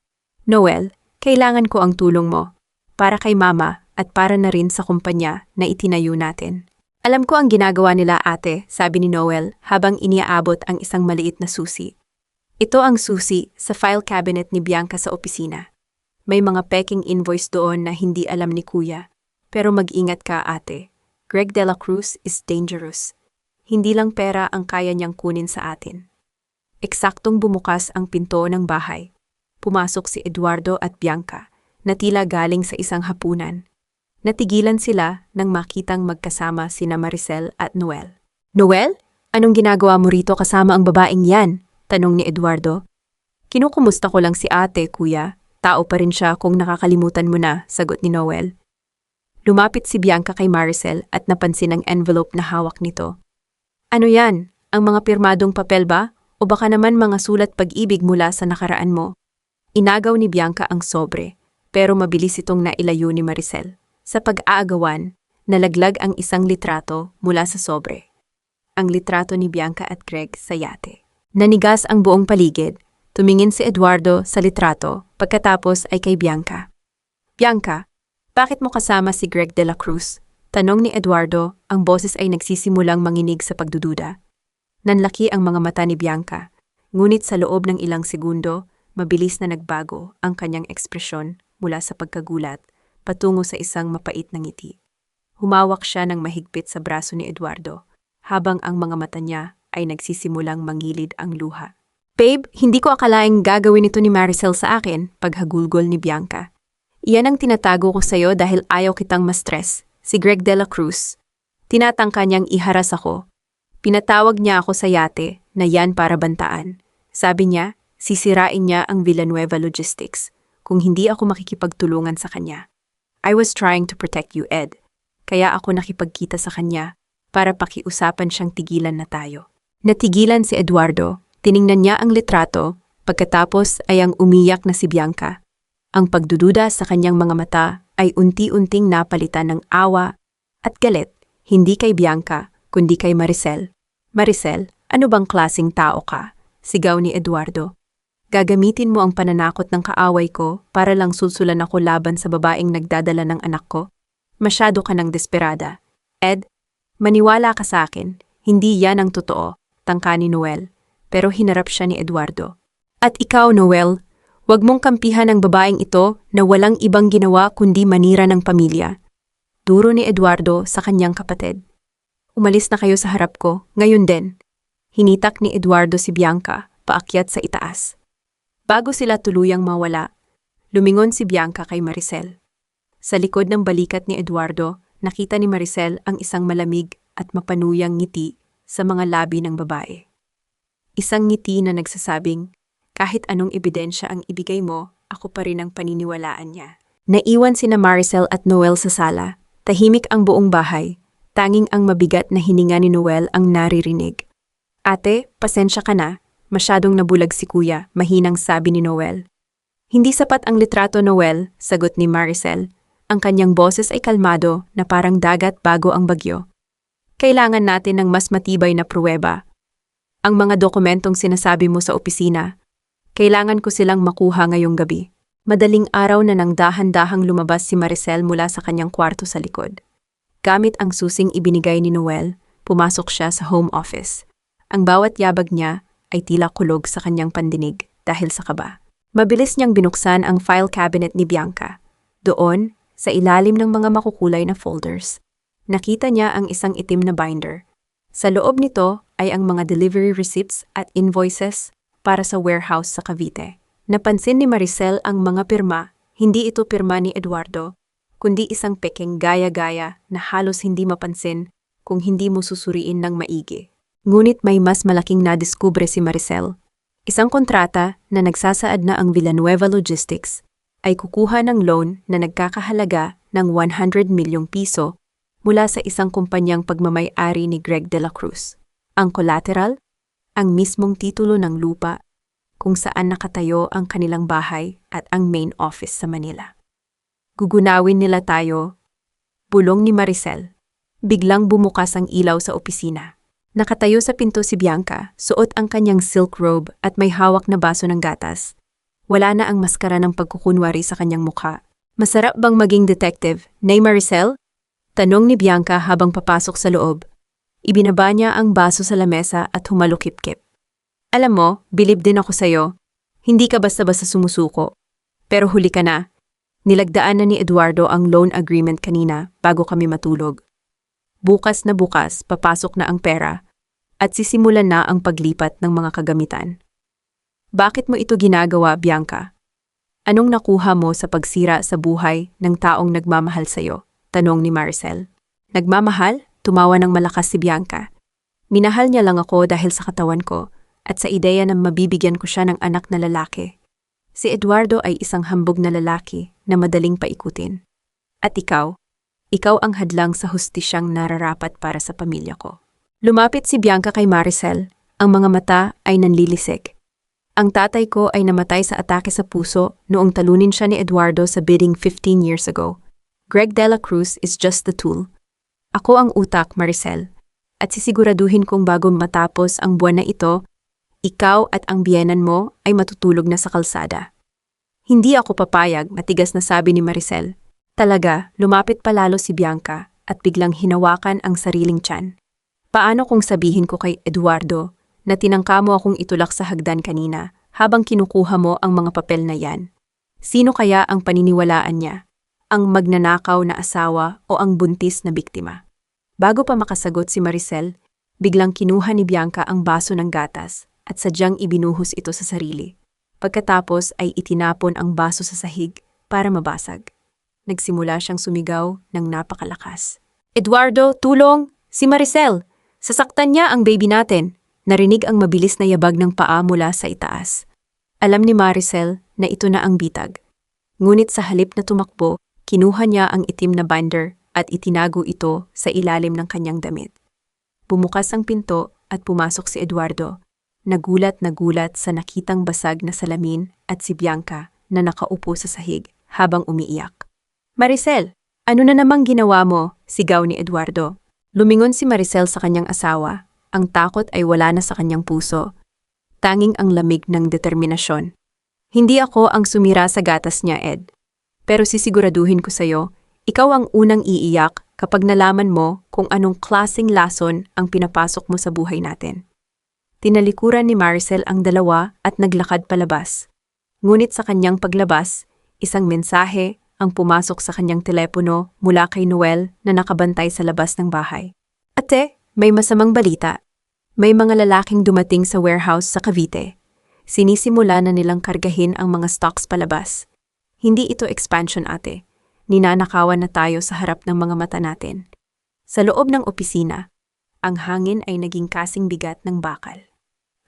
Noel, kailangan ko ang tulong mo. Para kay Mama at para na rin sa kumpanya na itinayo natin. Alam ko ang ginagawa nila, ate, sabi ni Noel habang iniaabot ang isang maliit na susi. Ito ang susi sa file cabinet ni Bianca sa opisina. May mga peking invoice doon na hindi alam ni Kuya. Pero mag-ingat ka, ate. Greg de la Cruz is dangerous. Hindi lang pera ang kaya niyang kunin sa atin. Eksaktong bumukas ang pinto ng bahay. Pumasok si Eduardo at Bianca na tila galing sa isang hapunan. Natigilan sila nang makitang magkasama sina Maricel at Noel. Noel, anong ginagawa mo rito kasama ang babaeng yan? Tanong ni Eduardo. Kinukumusta ko lang si ate, Kuya. Tao pa rin siya kung nakakalimutan mo na, sagot ni Noel. Lumapit si Bianca kay Maricel at napansin ang envelope na hawak nito. Ano yan? Ang mga pirmadong papel ba? O baka naman mga sulat pag-ibig mula sa nakaraan mo? Inagaw ni Bianca ang sobre, pero mabilis itong nailayo ni Maricel. Sa pag-aagawan, nalaglag ang isang litrato mula sa sobre. Ang litrato ni Bianca at Greg sa yate. Nanigas ang buong paligid. Tumingin si Eduardo sa litrato, pagkatapos ay kay Bianca. Bianca, bakit mo kasama si Greg de la Cruz? Tanong ni Eduardo, ang boses ay nagsisimulang manginig sa pagdududa. Nanlaki ang mga mata ni Bianca, ngunit sa loob ng ilang segundo, mabilis na nagbago ang kanyang ekspresyon mula sa pagkagulat patungo sa isang mapait na ngiti. Humawak siya ng mahigpit sa braso ni Eduardo, habang ang mga mata niya ay nagsisimulang mangilid ang luha. Babe, hindi ko akalaing gagawin ito ni Maricel sa akin, paghagulgol ni Bianca. Iyan ang tinatago ko sa'yo dahil ayaw kitang ma-stress, si Greg de la Cruz. Tinatangka niyang iharas ako. Pinatawag niya ako sa yate na yan para bantaan. Sabi niya, sisirain niya ang Villanueva Logistics kung hindi ako makikipagtulungan sa kanya. I was trying to protect you, Ed. Kaya ako nakipagkita sa kanya para pakiusapan siyang tigilan na tayo. Natigilan si Eduardo, tiningnan niya ang litrato, pagkatapos ay ang umiyak na si Bianca. Ang pagdududa sa kanyang mga mata ay unti-unting napalitan ng awa at galit, hindi kay Bianca, kundi kay Maricel. Maricel, ano bang klasing tao ka? Sigaw ni Eduardo. Gagamitin mo ang pananakot ng kaaway ko para lang sulsulan ako laban sa babaeng nagdadala ng anak ko? Masyado ka ng desperada. Ed, maniwala ka sa akin, hindi yan ang totoo, tangka ni Noel, pero hinarap siya ni Eduardo. At ikaw, Noel, huwag mong kampihan ang babaeng ito na walang ibang ginawa kundi manira ng pamilya. Duro ni Eduardo sa kanyang kapatid. Umalis na kayo sa harap ko, ngayon din. Hinitak ni Eduardo si Bianca, paakyat sa itaas. Bago sila tuluyang mawala, lumingon si Bianca kay Maricel. Sa likod ng balikat ni Eduardo, nakita ni Maricel ang isang malamig at mapanuyang ngiti sa mga labi ng babae. Isang ngiti na nagsasabing, kahit anong ebidensya ang ibigay mo, ako pa rin ang paniniwalaan niya. Naiwan sina Maricel at Noel sa sala, tahimik ang buong bahay, Tanging ang mabigat na hininga ni Noel ang naririnig. Ate, pasensya ka na. Masyadong nabulag si kuya, mahinang sabi ni Noel. Hindi sapat ang litrato, Noel, sagot ni Maricel. Ang kanyang boses ay kalmado na parang dagat bago ang bagyo. Kailangan natin ng mas matibay na pruweba. Ang mga dokumentong sinasabi mo sa opisina, kailangan ko silang makuha ngayong gabi. Madaling araw na nang dahan-dahang lumabas si Maricel mula sa kanyang kwarto sa likod. Gamit ang susing ibinigay ni Noel, pumasok siya sa home office. Ang bawat yabag niya ay tila kulog sa kanyang pandinig dahil sa kaba. Mabilis niyang binuksan ang file cabinet ni Bianca. Doon, sa ilalim ng mga makukulay na folders, nakita niya ang isang itim na binder. Sa loob nito ay ang mga delivery receipts at invoices para sa warehouse sa Cavite. Napansin ni Maricel ang mga pirma, hindi ito pirma ni Eduardo, kundi isang pekeng gaya-gaya na halos hindi mapansin kung hindi mo susuriin ng maigi. Ngunit may mas malaking nadiskubre si Maricel. Isang kontrata na nagsasaad na ang Villanueva Logistics ay kukuha ng loan na nagkakahalaga ng 100 milyong piso mula sa isang kumpanyang pagmamay-ari ni Greg de la Cruz. Ang collateral, ang mismong titulo ng lupa kung saan nakatayo ang kanilang bahay at ang main office sa Manila. Gugunawin nila tayo, bulong ni Maricel. Biglang bumukas ang ilaw sa opisina. Nakatayo sa pinto si Bianca, suot ang kanyang silk robe at may hawak na baso ng gatas. Wala na ang maskara ng pagkukunwari sa kanyang mukha. Masarap bang maging detective, Nay Maricel? Tanong ni Bianca habang papasok sa loob. Ibinaba niya ang baso sa lamesa at humalukip-kip. Alam mo, bilib din ako sa'yo. Hindi ka basta-basta sumusuko. Pero huli ka na. Nilagdaan na ni Eduardo ang loan agreement kanina bago kami matulog. Bukas na bukas, papasok na ang pera at sisimulan na ang paglipat ng mga kagamitan. Bakit mo ito ginagawa, Bianca? Anong nakuha mo sa pagsira sa buhay ng taong nagmamahal sa'yo? Tanong ni Maricel. Nagmamahal? Tumawa ng malakas si Bianca. Minahal niya lang ako dahil sa katawan ko at sa ideya na mabibigyan ko siya ng anak na lalaki. Si Eduardo ay isang hambog na lalaki na madaling paikutin. At ikaw ang hadlang sa hustisyang nararapat para sa pamilya ko. Lumapit si Bianca kay Maricel, ang mga mata ay nanlilisik. Ang tatay ko ay namatay sa atake sa puso noong talunin siya ni Eduardo sa bidding 15 years ago. Greg de la Cruz is just the tool. Ako ang utak, Maricel. At sisiguraduhin kong bago matapos ang buwan na ito, ikaw at ang biyenan mo ay matutulog na sa kalsada. Hindi ako papayag, matigas na sabi ni Maricel. Talaga, lumapit palalo si Bianca at biglang hinawakan ang sariling tiyan. Paano kung sabihin ko kay Eduardo na tinangka mo akong itulak sa hagdan kanina habang kinukuha mo ang mga papel na yan? Sino kaya ang paniniwalaan niya? Ang magnanakaw na asawa o ang buntis na biktima? Bago pa makasagot si Maricel, biglang kinuha ni Bianca ang baso ng gatas at sadyang ibinuhos ito sa sarili. Pagkatapos ay itinapon ang baso sa sahig para mabasag. Nagsimula siyang sumigaw ng napakalakas. Eduardo, tulong! Si Maricel! Sasaktan niya ang baby natin! Narinig ang mabilis na yabag ng paa mula sa itaas. Alam ni Maricel na ito na ang bitag. Ngunit sa halip na tumakbo, kinuha niya ang itim na binder at itinago ito sa ilalim ng kanyang damit. Bumukas ang pinto at pumasok si Eduardo. Nagulat sa nakitang basag na salamin at si Bianca na nakaupo sa sahig habang umiiyak. Maricel, ano na namang ginawa mo? Sigaw ni Eduardo. Lumingon si Maricel sa kanyang asawa. Ang takot ay wala na sa kanyang puso. Tanging ang lamig ng determinasyon. Hindi ako ang sumira sa gatas niya, Ed. Pero sisiguraduhin ko sa'yo, ikaw ang unang iiyak kapag nalaman mo kung anong klaseng lason ang pinapasok mo sa buhay natin. Tinalikuran ni Maricel ang dalawa at naglakad palabas. Ngunit sa kanyang paglabas, isang mensahe ang pumasok sa kanyang telepono mula kay Noel na nakabantay sa labas ng bahay. Ate, may masamang balita. May mga lalaking dumating sa warehouse sa Cavite. Sinisimula na nilang kargahin ang mga stocks palabas. Hindi ito expansion, ate. Ninanakawan na tayo sa harap ng mga mata natin. Sa loob ng opisina, ang hangin ay naging kasing bigat ng bakal.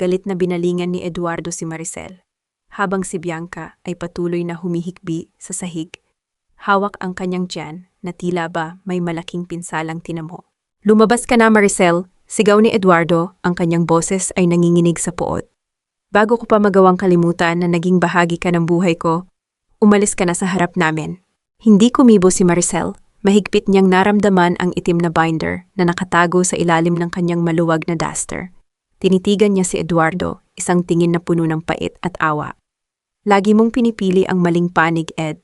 Galit na binalingan ni Eduardo si Maricel, habang si Bianca ay patuloy na humihikbi sa sahig. Hawak ang kanyang tiyan na tila ba may malaking pinsalang tinamo. Lumabas ka na, Maricel, sigaw ni Eduardo, ang kanyang boses ay nanginginig sa puot. Bago ko pa magawang kalimutan na naging bahagi ka ng buhay ko, umalis ka na sa harap namin. Hindi kumibo si Maricel. Mahigpit niyang naramdaman ang itim na binder na nakatago sa ilalim ng kanyang maluwag na duster. Tinitigan niya si Eduardo, isang tingin na puno ng pait at awa. Lagi mong pinipili ang maling panig, Ed.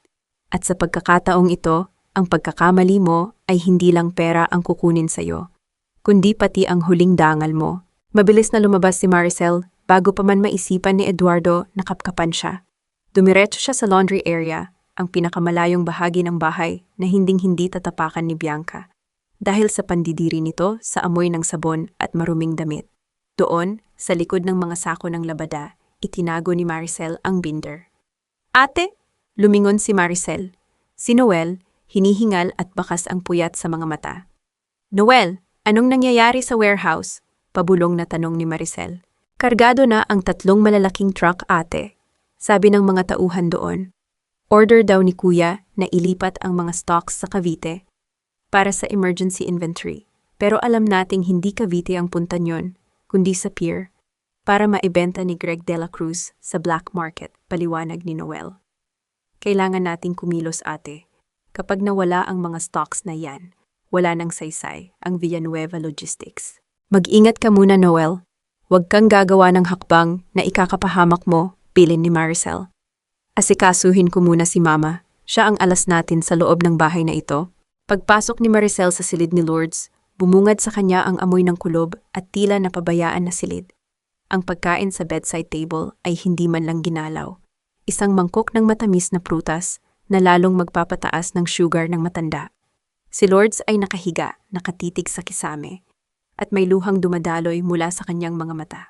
At sa pagkakataong ito, ang pagkakamali mo ay hindi lang pera ang kukunin sa'yo, kundi pati ang huling dangal mo. Mabilis na lumabas si Maricel bago pa man maisipan ni Eduardo na kapkapan siya. Dumiretso siya sa laundry area, ang pinakamalayong bahagi ng bahay na hinding-hindi tatapakan ni Bianca dahil sa pandidiri nito sa amoy ng sabon at maruming damit. Doon, sa likod ng mga sako ng labada, itinago ni Maricel ang binder. Ate! Lumingon si Maricel. Si Noel, hinihingal at bakas ang puyat sa mga mata. Noel, anong nangyayari sa warehouse? Pabulong na tanong ni Maricel. Kargado na ang 3 malalaking truck, ate, sabi ng mga tauhan doon. Order daw ni Kuya na ilipat ang mga stocks sa Cavite para sa emergency inventory. Pero alam nating hindi Cavite ang punta nyon, kundi sa pier, para maibenta ni Greg de la Cruz sa black market, paliwanag ni Noel. Kailangan nating kumilos, ate. Kapag nawala ang mga stocks na yan, wala nang saysay ang Villanueva Logistics. Mag-ingat ka muna, Noel. Huwag kang gagawa ng hakbang na ikakapahamak mo, pilin ni Maricel. Asikasuhin ko muna si Mama. Siya ang alas natin sa loob ng bahay na ito. Pagpasok ni Maricel sa silid ni Lourdes, bumungad sa kanya ang amoy ng kulob at tila napabayaan na silid. Ang pagkain sa bedside table ay hindi man lang ginalaw. Isang mangkok ng matamis na prutas na lalong magpapataas ng sugar ng matanda. Si Lourdes ay nakahiga, nakatitig sa kisame, at may luhang dumadaloy mula sa kanyang mga mata.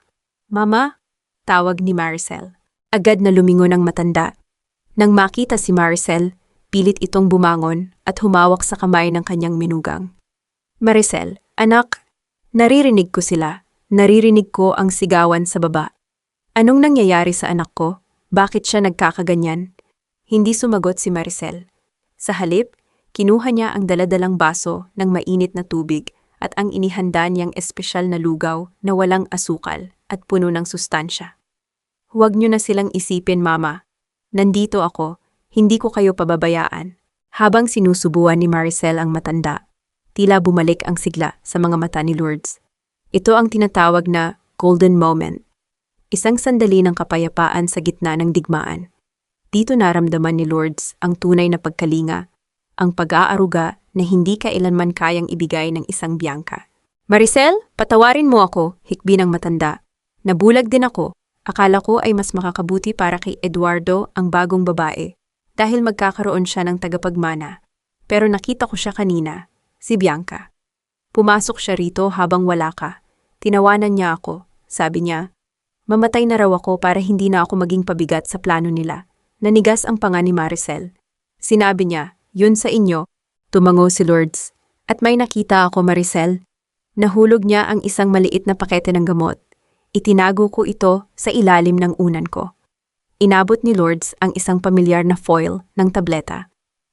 Mama? Tawag ni Maricel. Agad na lumingon ang matanda. Nang makita si Maricel, pilit itong bumangon at humawak sa kamay ng kanyang minugang. Maricel, anak, naririnig ko sila. Naririnig ko ang sigawan sa baba. Anong nangyayari sa anak ko? Bakit siya nagkakaganyan? Hindi sumagot si Maricel. Sa halip, kinuha niya ang daladalang baso ng mainit na tubig at ang inihanda niyang espesyal na lugaw na walang asukal at puno ng sustansya. Huwag niyo na silang isipin, Mama. Nandito ako, hindi ko kayo pababayaan. Habang sinusubuan ni Maricel ang matanda, tila bumalik ang sigla sa mga mata ni Lourdes. Ito ang tinatawag na golden moment. Isang sandali ng kapayapaan sa gitna ng digmaan. Dito naramdaman ni Lourdes ang tunay na pagkalinga, ang pag-aaruga na hindi kailanman kayang ibigay ng isang Bianca. Maricel, patawarin mo ako, hikbi ng matanda. Nabulag din ako. Akala ko ay mas makakabuti para kay Eduardo ang bagong babae dahil magkakaroon siya ng tagapagmana. Pero nakita ko siya kanina, si Bianca. Pumasok siya rito habang wala ka. Tinawanan niya ako. Sabi niya, mamatay na raw ako para hindi na ako maging pabigat sa plano nila. Nanigas ang panga ni Maricel. Sinabi niya, yun sa inyo. Tumango si Lourdes. At may nakita ako, Maricel. Nahulog niya ang isang maliit na pakete ng gamot. Itinago ko ito sa ilalim ng unan ko. Inabot ni Lourdes ang isang pamilyar na foil ng tableta.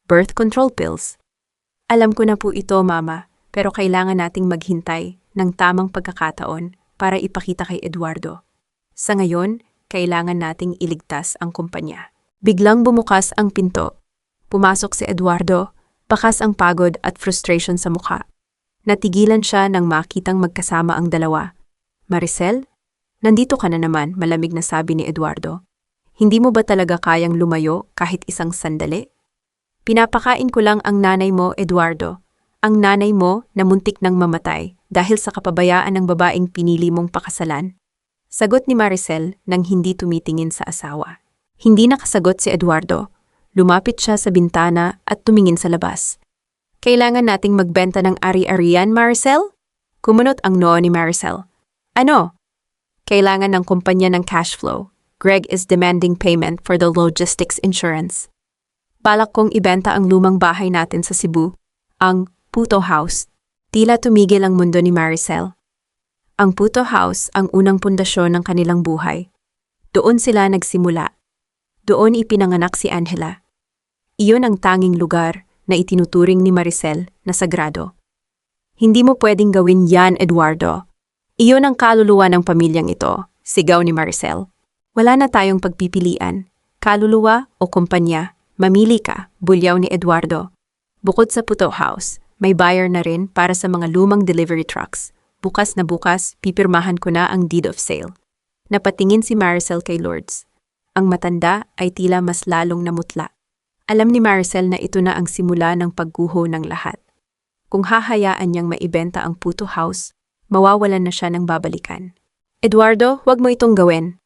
Birth control pills. Alam ko na po ito, Mama, pero kailangan nating maghintay ng tamang pagkakataon para ipakita kay Eduardo. Sa ngayon, kailangan nating iligtas ang kumpanya. Biglang bumukas ang pinto. Pumasok si Eduardo, bakas ang pagod at frustration sa mukha. Natigilan siya nang makitang magkasama ang dalawa. Maricel? Nandito ka na naman, malamig na sabi ni Eduardo. Hindi mo ba talaga kayang lumayo kahit isang sandali? Pinapakain ko lang ang nanay mo, Eduardo. Ang nanay mo na muntik nang mamatay dahil sa kapabayaan ng babaeng pinili mong pakasalan. Sagot ni Maricel nang hindi tumitingin sa asawa. Hindi nakasagot si Eduardo. Lumapit siya sa bintana at tumingin sa labas. Kailangan nating magbenta ng ari-arian, Maricel? Kumunot ang noo ni Maricel. Ano? Kailangan ng kumpanya ng cash flow. Greg is demanding payment for the logistics insurance. Balak kong ibenta ang lumang bahay natin sa Cebu, ang Puto House. Tila tumigil ang mundo ni Maricel. Ang Puto House ang unang pundasyon ng kanilang buhay. Doon sila nagsimula. Doon ipinanganak si Angela. Iyon ang tanging lugar na itinuturing ni Maricel na sagrado. Hindi mo pwedeng gawin yan, Eduardo. Iyon ang kaluluwa ng pamilyang ito, sigaw ni Maricel. Wala na tayong pagpipilian. Kaluluwa o kumpanya, mamili ka, bulyaw ni Eduardo. Bukod sa Puto House, may buyer na rin para sa mga lumang delivery trucks. Bukas na bukas, pipirmahan ko na ang deed of sale. Napatingin si Maricel kay Lourdes. Ang matanda ay tila mas lalong namutla. Alam ni Maricel na ito na ang simula ng pagguho ng lahat. Kung hahayaan niyang maibenta ang Puto House, mawawalan na siya ng babalikan. Eduardo, huwag mo itong gawin.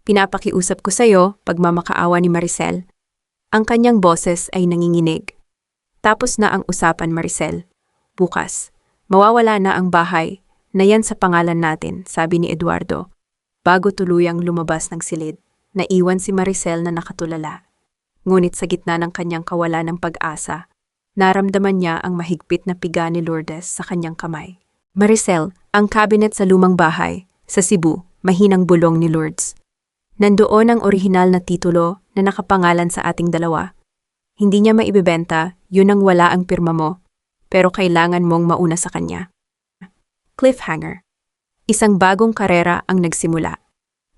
Pinapakiusap ko sa'yo, pagmamakaawa ni Maricel. Ang kanyang boses ay nanginginig. Tapos na ang usapan, Maricel. Bukas, mawawala na ang bahay na yan sa pangalan natin, sabi ni Eduardo. Bago tuluyang lumabas ng silid, naiwan si Maricel na nakatulala. Ngunit sa gitna ng kanyang kawalan ng pag-asa, naramdaman niya ang mahigpit na piga ni Lourdes sa kanyang kamay. Maricel, ang cabinet sa lumang bahay, sa Cebu, mahinang bulong ni Lourdes. Nandoon ang orihinal na titulo na nakapangalan sa ating dalawa. Hindi niya maibebenta, yun ang wala ang pirma mo, pero kailangan mong mauna sa kanya. Cliffhanger. Isang bagong karera ang nagsimula.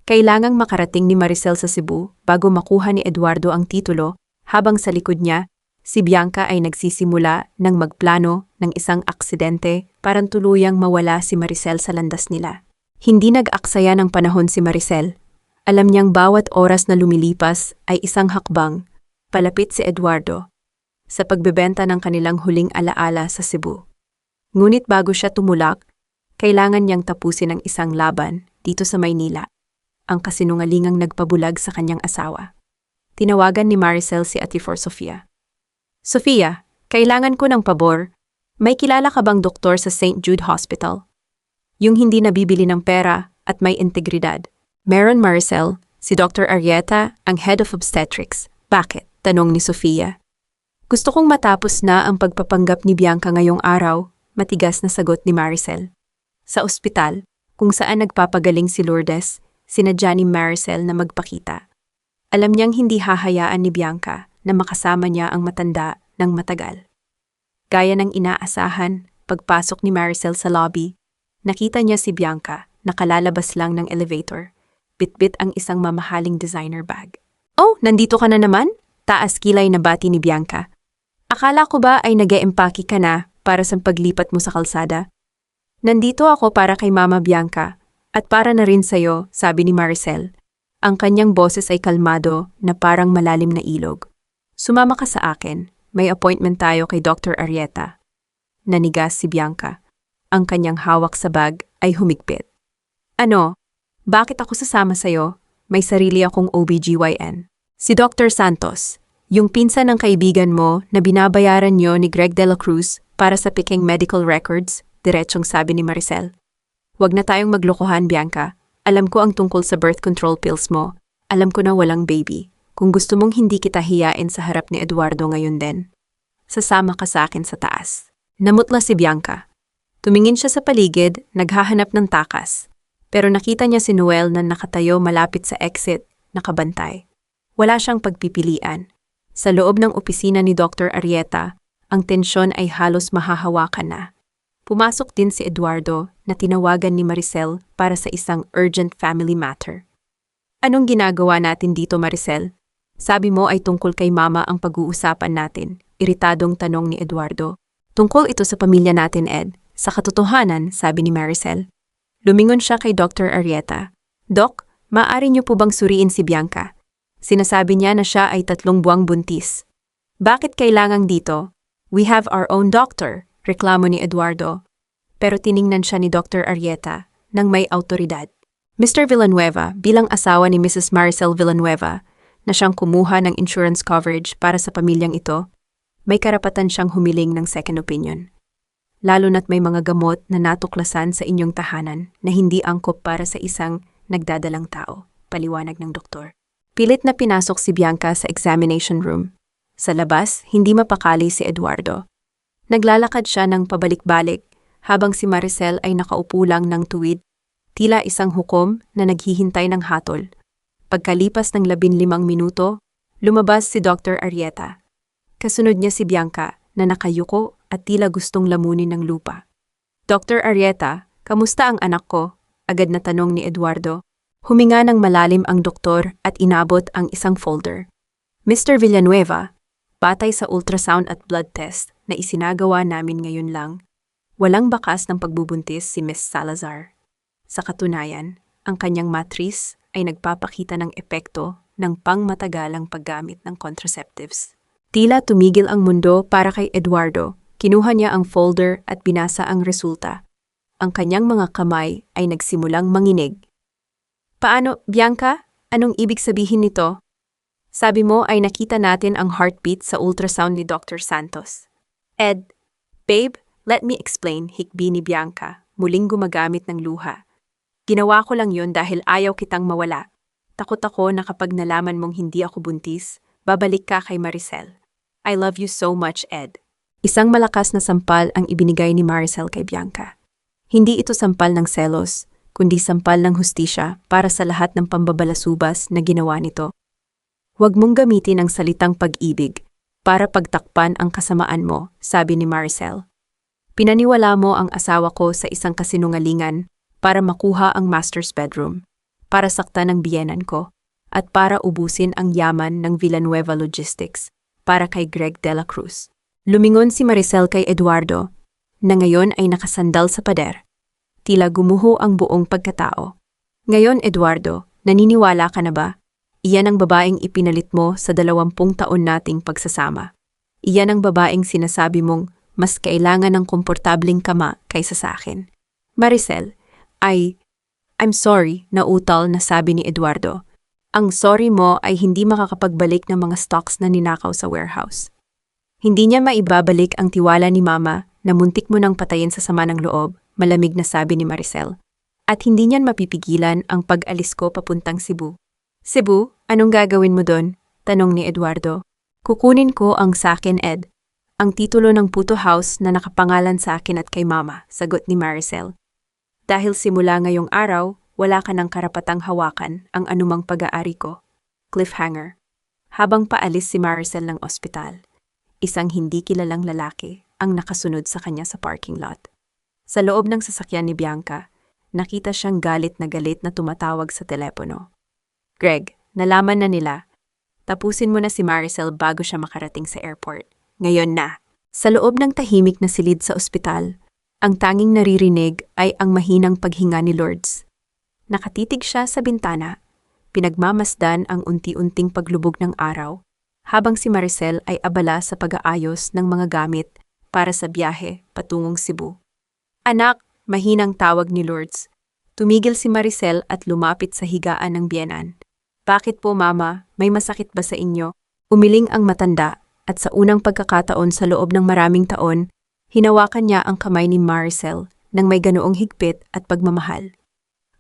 Kailangang makarating ni Maricel sa Cebu bago makuha ni Eduardo ang titulo, habang sa likod niya, si Bianca ay nagsisimula ng magplano ng isang aksidente para tuluyang mawala si Maricel sa landas nila. Hindi nag-aksaya ng panahon si Maricel. Alam niyang bawat oras na lumilipas ay isang hakbang, palapit si Eduardo, sa pagbebenta ng kanilang huling alaala sa Cebu. Ngunit bago siya tumulak, kailangan niyang tapusin ang isang laban dito sa Maynila, ang kasinungalingang nagpabulag sa kanyang asawa. Tinawagan ni Maricel si Atifor Sofia. Sofia, kailangan ko ng pabor. May kilala ka bang doktor sa St. Jude Hospital? Yung hindi nabibili ng pera at may integridad. Meron, Maricel, si Dr. Arieta, ang head of obstetrics. Bakit? Tanong ni Sofia. Gusto kong matapos na ang pagpapanggap ni Bianca ngayong araw, matigas na sagot ni Maricel. Sa ospital, kung saan nagpapagaling si Lourdes, sinadya ni Maricel na magpakita. Alam niyang hindi hahayaan ni Bianca na makasama niya ang matanda ng matagal. Gaya ng inaasahan, pagpasok ni Maricel sa lobby, nakita niya si Bianca nakalalabas lang ng elevator. Bitbit ang isang mamahaling designer bag. Oh, nandito ka na naman? Taas kilay na bati ni Bianca. Akala ko ba ay nag-e-empake ka na para sa paglipat mo sa kalsada? Nandito ako para kay Mama Bianca at para na rin sa'yo, sabi ni Maricel. Ang kanyang boses ay kalmado na parang malalim na ilog. Sumama ka sa akin. May appointment tayo kay Dr. Arieta. Nanigas si Bianca. Ang kanyang hawak sa bag ay humigpit. Ano? Bakit ako sasama sa'yo? May sarili akong OBGYN. Si Dr. Santos, yung pinsan ng kaibigan mo na binabayaran niyo ni Greg de la Cruz para sa Peking medical records, diretsong sabi ni Maricel. Huwag na tayong maglokohan, Bianca. Alam ko ang tungkol sa birth control pills mo. Alam ko na walang baby. Kung gusto mong hindi kita hiyain sa harap ni Eduardo ngayon din, sasama ka sa akin sa taas. Namutla si Bianca. Tumingin siya sa paligid, naghahanap ng takas. Pero nakita niya si Noel na nakatayo malapit sa exit, nakabantay. Wala siyang pagpipilian. Sa loob ng opisina ni Dr. Arieta, ang tensyon ay halos mahahawakan na. Pumasok din si Eduardo na tinawagan ni Maricel para sa isang urgent family matter. Anong ginagawa natin dito, Maricel? Sabi mo ay tungkol kay Mama ang pag-uusapan natin, iritadong tanong ni Eduardo. Tungkol ito sa pamilya natin, Ed. Sa katotohanan, sabi ni Maricel. Lumingon siya kay Dr. Arieta. Doc, maaari niyo po bang suriin si Bianca? Sinasabi niya na siya ay 3 buwang buntis. Bakit kailangang dito? We have our own doctor, reklamo ni Eduardo. Pero tiningnan siya ni Dr. Arieta nang may autoridad. Mr. Villanueva, bilang asawa ni Mrs. Maricel Villanueva, na siyang kumuha ng insurance coverage para sa pamilyang ito, may karapatan siyang humiling ng second opinion. Lalo na't may mga gamot na natuklasan sa inyong tahanan na hindi angkop para sa isang nagdadalang tao, paliwanag ng doktor. Pilit na pinasok si Bianca sa examination room. Sa labas, hindi mapakali si Eduardo. Naglalakad siya ng pabalik-balik habang si Maricel ay nakaupo lang ng tuwid, tila isang hukom na naghihintay ng hatol. Pagkalipas ng 15 minuto, lumabas si Dr. Arieta. Kasunod niya si Bianca na nakayuko at tila gustong lamunin ng lupa. Dr. Arieta, kamusta ang anak ko? Agad na tanong ni Eduardo. Huminga ng malalim ang doktor at inabot ang isang folder. Mr. Villanueva, batay sa ultrasound at blood test na isinagawa namin ngayon lang, walang bakas ng pagbubuntis si Miss Salazar. Sa katunayan, ang kanyang matris ay nagpapakita ng epekto ng pangmatagalang paggamit ng contraceptives. Tila tumigil ang mundo para kay Eduardo. Kinuha niya ang folder at binasa ang resulta. Ang kanyang mga kamay ay nagsimulang manginig. Paano, Bianca? Anong ibig sabihin nito? Sabi mo ay nakita natin ang heartbeat sa ultrasound ni Dr. Santos. Ed, babe, let me explain, hikbi ni Bianca, muling gumagamit ng luha. Ginawa ko lang yun dahil ayaw kitang mawala. Takot ako na kapag nalaman mong hindi ako buntis, babalik ka kay Maricel. I love you so much, Ed. Isang malakas na sampal ang ibinigay ni Maricel kay Bianca. Hindi ito sampal ng selos, kundi sampal ng hustisya para sa lahat ng pambabalasubas na ginawa nito. Huwag mong gamitin ang salitang pag-ibig para pagtakpan ang kasamaan mo, sabi ni Maricel. Pinaniwala mo ang asawa ko sa isang kasinungalingan para makuha ang master's bedroom, para saktan ang biyenan ko, at para ubusin ang yaman ng Villanueva Logistics para kay Greg de la Cruz. Lumingon si Maricel kay Eduardo, na ngayon ay nakasandal sa pader. Tila gumuho ang buong pagkatao. Ngayon, Eduardo, naniniwala ka na ba? Iyan ang babaeng ipinalit mo sa 20 taon nating pagsasama. Iyan ang babaeng sinasabi mong mas kailangan ng komportabling kama kaysa sa akin. Maricel, I'm sorry, nautal na sabi ni Eduardo. Ang sorry mo ay hindi makakapagbalik ng mga stocks na ninakaw sa warehouse. Hindi niya maibabalik ang tiwala ni Mama na muntik mo nang patayin sa sama ng loob, malamig na sabi ni Maricel. At hindi niyan mapipigilan ang pag-alis ko papuntang Cebu. Cebu, anong gagawin mo doon? Tanong ni Eduardo. Kukunin ko ang sakin, Ed. Ang titulo ng Puto House na nakapangalan sa akin at kay Mama, sagot ni Maricel. Dahil simula ngayong araw, wala ka ng karapatang hawakan ang anumang pag-aari ko. Cliffhanger. Habang paalis si Maricel ng ospital, isang hindi kilalang lalaki ang nakasunod sa kanya sa parking lot. Sa loob ng sasakyan ni Bianca, nakita siyang galit na tumatawag sa telepono. Greg, nalaman na nila. Tapusin mo na si Maricel bago siya makarating sa airport. Ngayon na. Sa loob ng tahimik na silid sa ospital, ang tanging naririnig ay ang mahinang paghinga ni Lourdes. Nakatitig siya sa bintana, pinagmamasdan ang unti-unting paglubog ng araw, habang si Maricel ay abala sa pag-aayos ng mga gamit para sa biyahe patungong Cebu. Anak, mahinang tawag ni Lourdes. Tumigil si Maricel at lumapit sa higaan ng biyenan. Bakit po, Mama? May masakit ba sa inyo? Umiling ang matanda at sa unang pagkakataon sa loob ng maraming taon, hinawakan niya ang kamay ni Maricel nang may ganoong higpit at pagmamahal.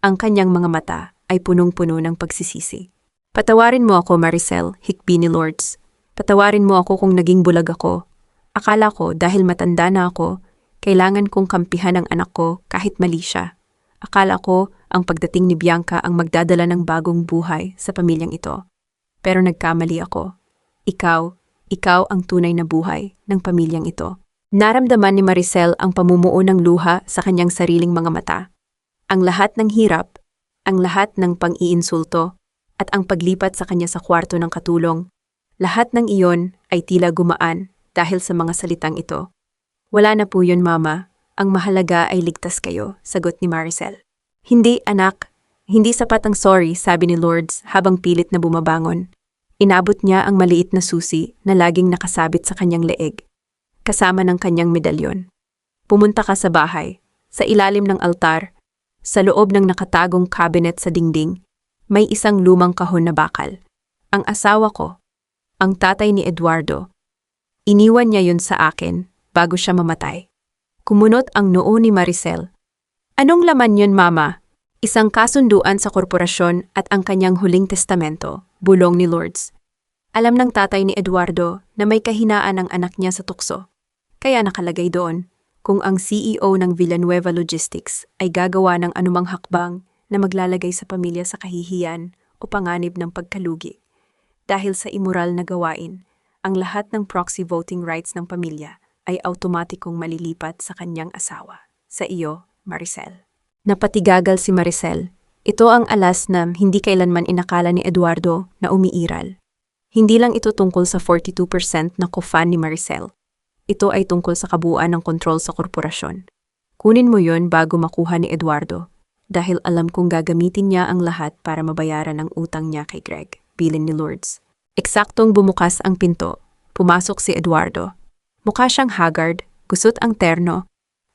Ang kanyang mga mata ay punong-puno ng pagsisisi. Patawarin mo ako, Maricel, hikbi ni Lourdes. Patawarin mo ako kung naging bulag ako. Akala ko dahil matanda na ako, kailangan kong kampihan ang anak ko kahit mali siya. Akala ko ang pagdating ni Bianca ang magdadala ng bagong buhay sa pamilyang ito. Pero nagkamali ako. Ikaw ang tunay na buhay ng pamilyang ito. Naramdaman ni Maricel ang pamumuo ng luha sa kanyang sariling mga mata. Ang lahat ng hirap, ang lahat ng pang-iinsulto, at ang paglipat sa kanya sa kwarto ng katulong, lahat ng iyon ay tila gumaan dahil sa mga salitang ito. Wala na po yun, Mama. Ang mahalaga ay ligtas kayo, sagot ni Maricel. Hindi, anak. Hindi sapat ang sorry, sabi ni Lourdes habang pilit na bumabangon. Inabot niya ang maliit na susi na laging nakasabit sa kanyang leeg, kasama ng kanyang medalyon. Pumunta ka sa bahay, sa ilalim ng altar, sa loob ng nakatagong cabinet sa dingding, may isang lumang kahon na bakal. Ang asawa ko, ang tatay ni Eduardo. Iniwan niya yun sa akin bago siya mamatay. Kumunot ang noo ni Maricel. Anong laman yun, Mama? Isang kasunduan sa korporasyon at ang kanyang huling testamento, bulong ni Lourdes. Alam ng tatay ni Eduardo na may kahinaan ang anak niya sa tukso. Kaya nakalagay doon, kung ang CEO ng Villanueva Logistics ay gagawa ng anumang hakbang na maglalagay sa pamilya sa kahihiyan o panganib ng pagkalugi. Dahil sa immoral na gawain, ang lahat ng proxy voting rights ng pamilya ay automatikong malilipat sa kanyang asawa. Sa iyo, Maricel. Napatigagal si Maricel. Ito ang alas na hindi kailanman inakala ni Eduardo na umiiral. Hindi lang ito tungkol sa 42% na kofan ni Maricel. Ito ay tungkol sa kabuuan ng kontrol sa korporasyon. Kunin mo yon bago makuha ni Eduardo. Dahil alam kong gagamitin niya ang lahat para mabayaran ang utang niya kay Greg, bilin ni Lourdes. Eksaktong bumukas ang pinto. Pumasok si Eduardo. Mukha siyang haggard, gusot ang terno,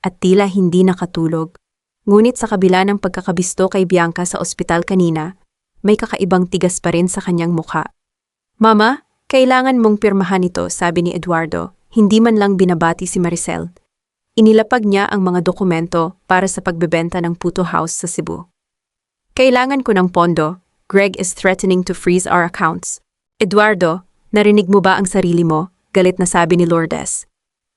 at tila hindi nakatulog. Ngunit sa kabila ng pagkakabisto kay Bianca sa ospital kanina, may kakaibang tigas pa rin sa kanyang mukha. Mama, kailangan mong pirmahan ito, sabi ni Eduardo. Hindi man lang binabati si Maricel. Inilapag niya ang mga dokumento para sa pagbebenta ng Puto House sa Cebu. Kailangan ko ng pondo. Greg is threatening to freeze our accounts. Eduardo, narinig mo ba ang sarili mo? Galit na sabi ni Lourdes.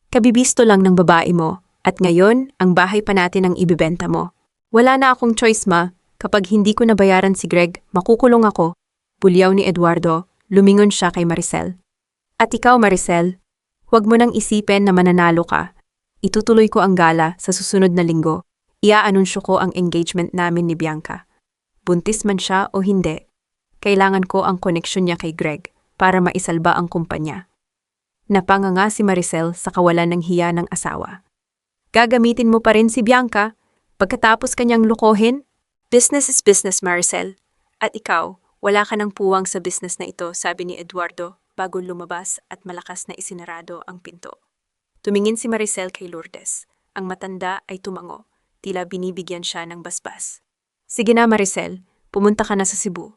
Kabibisto lang ng babae mo. At ngayon, ang bahay pa natin ang ibibenta mo. Wala na akong choice, ma. Kapag hindi ko nabayaran si Greg, makukulong ako. Bulyaw ni Eduardo, lumingon siya kay Maricel. At ikaw, Maricel, huwag mo nang isipin na mananalo ka. Itutuloy ko ang gala sa susunod na linggo. Iaanunsyo ko ang engagement namin ni Bianca. Buntis man siya o hindi, kailangan ko ang koneksyon niya kay Greg para maisalba ang kumpanya. Napanganga si Maricel sa kawalan ng hiya ng asawa. Gagamitin mo pa rin si Bianca pagkatapos kanyang lukohin? Business is business, Maricel. At ikaw, wala ka ng puwang sa business na ito, sabi ni Eduardo bago lumabas at malakas na isinarado ang pinto. Tumingin si Maricel kay Lourdes. Ang matanda ay tumango, tila binibigyan siya ng basbas. Sige na, Maricel, pumunta ka na sa Cebu.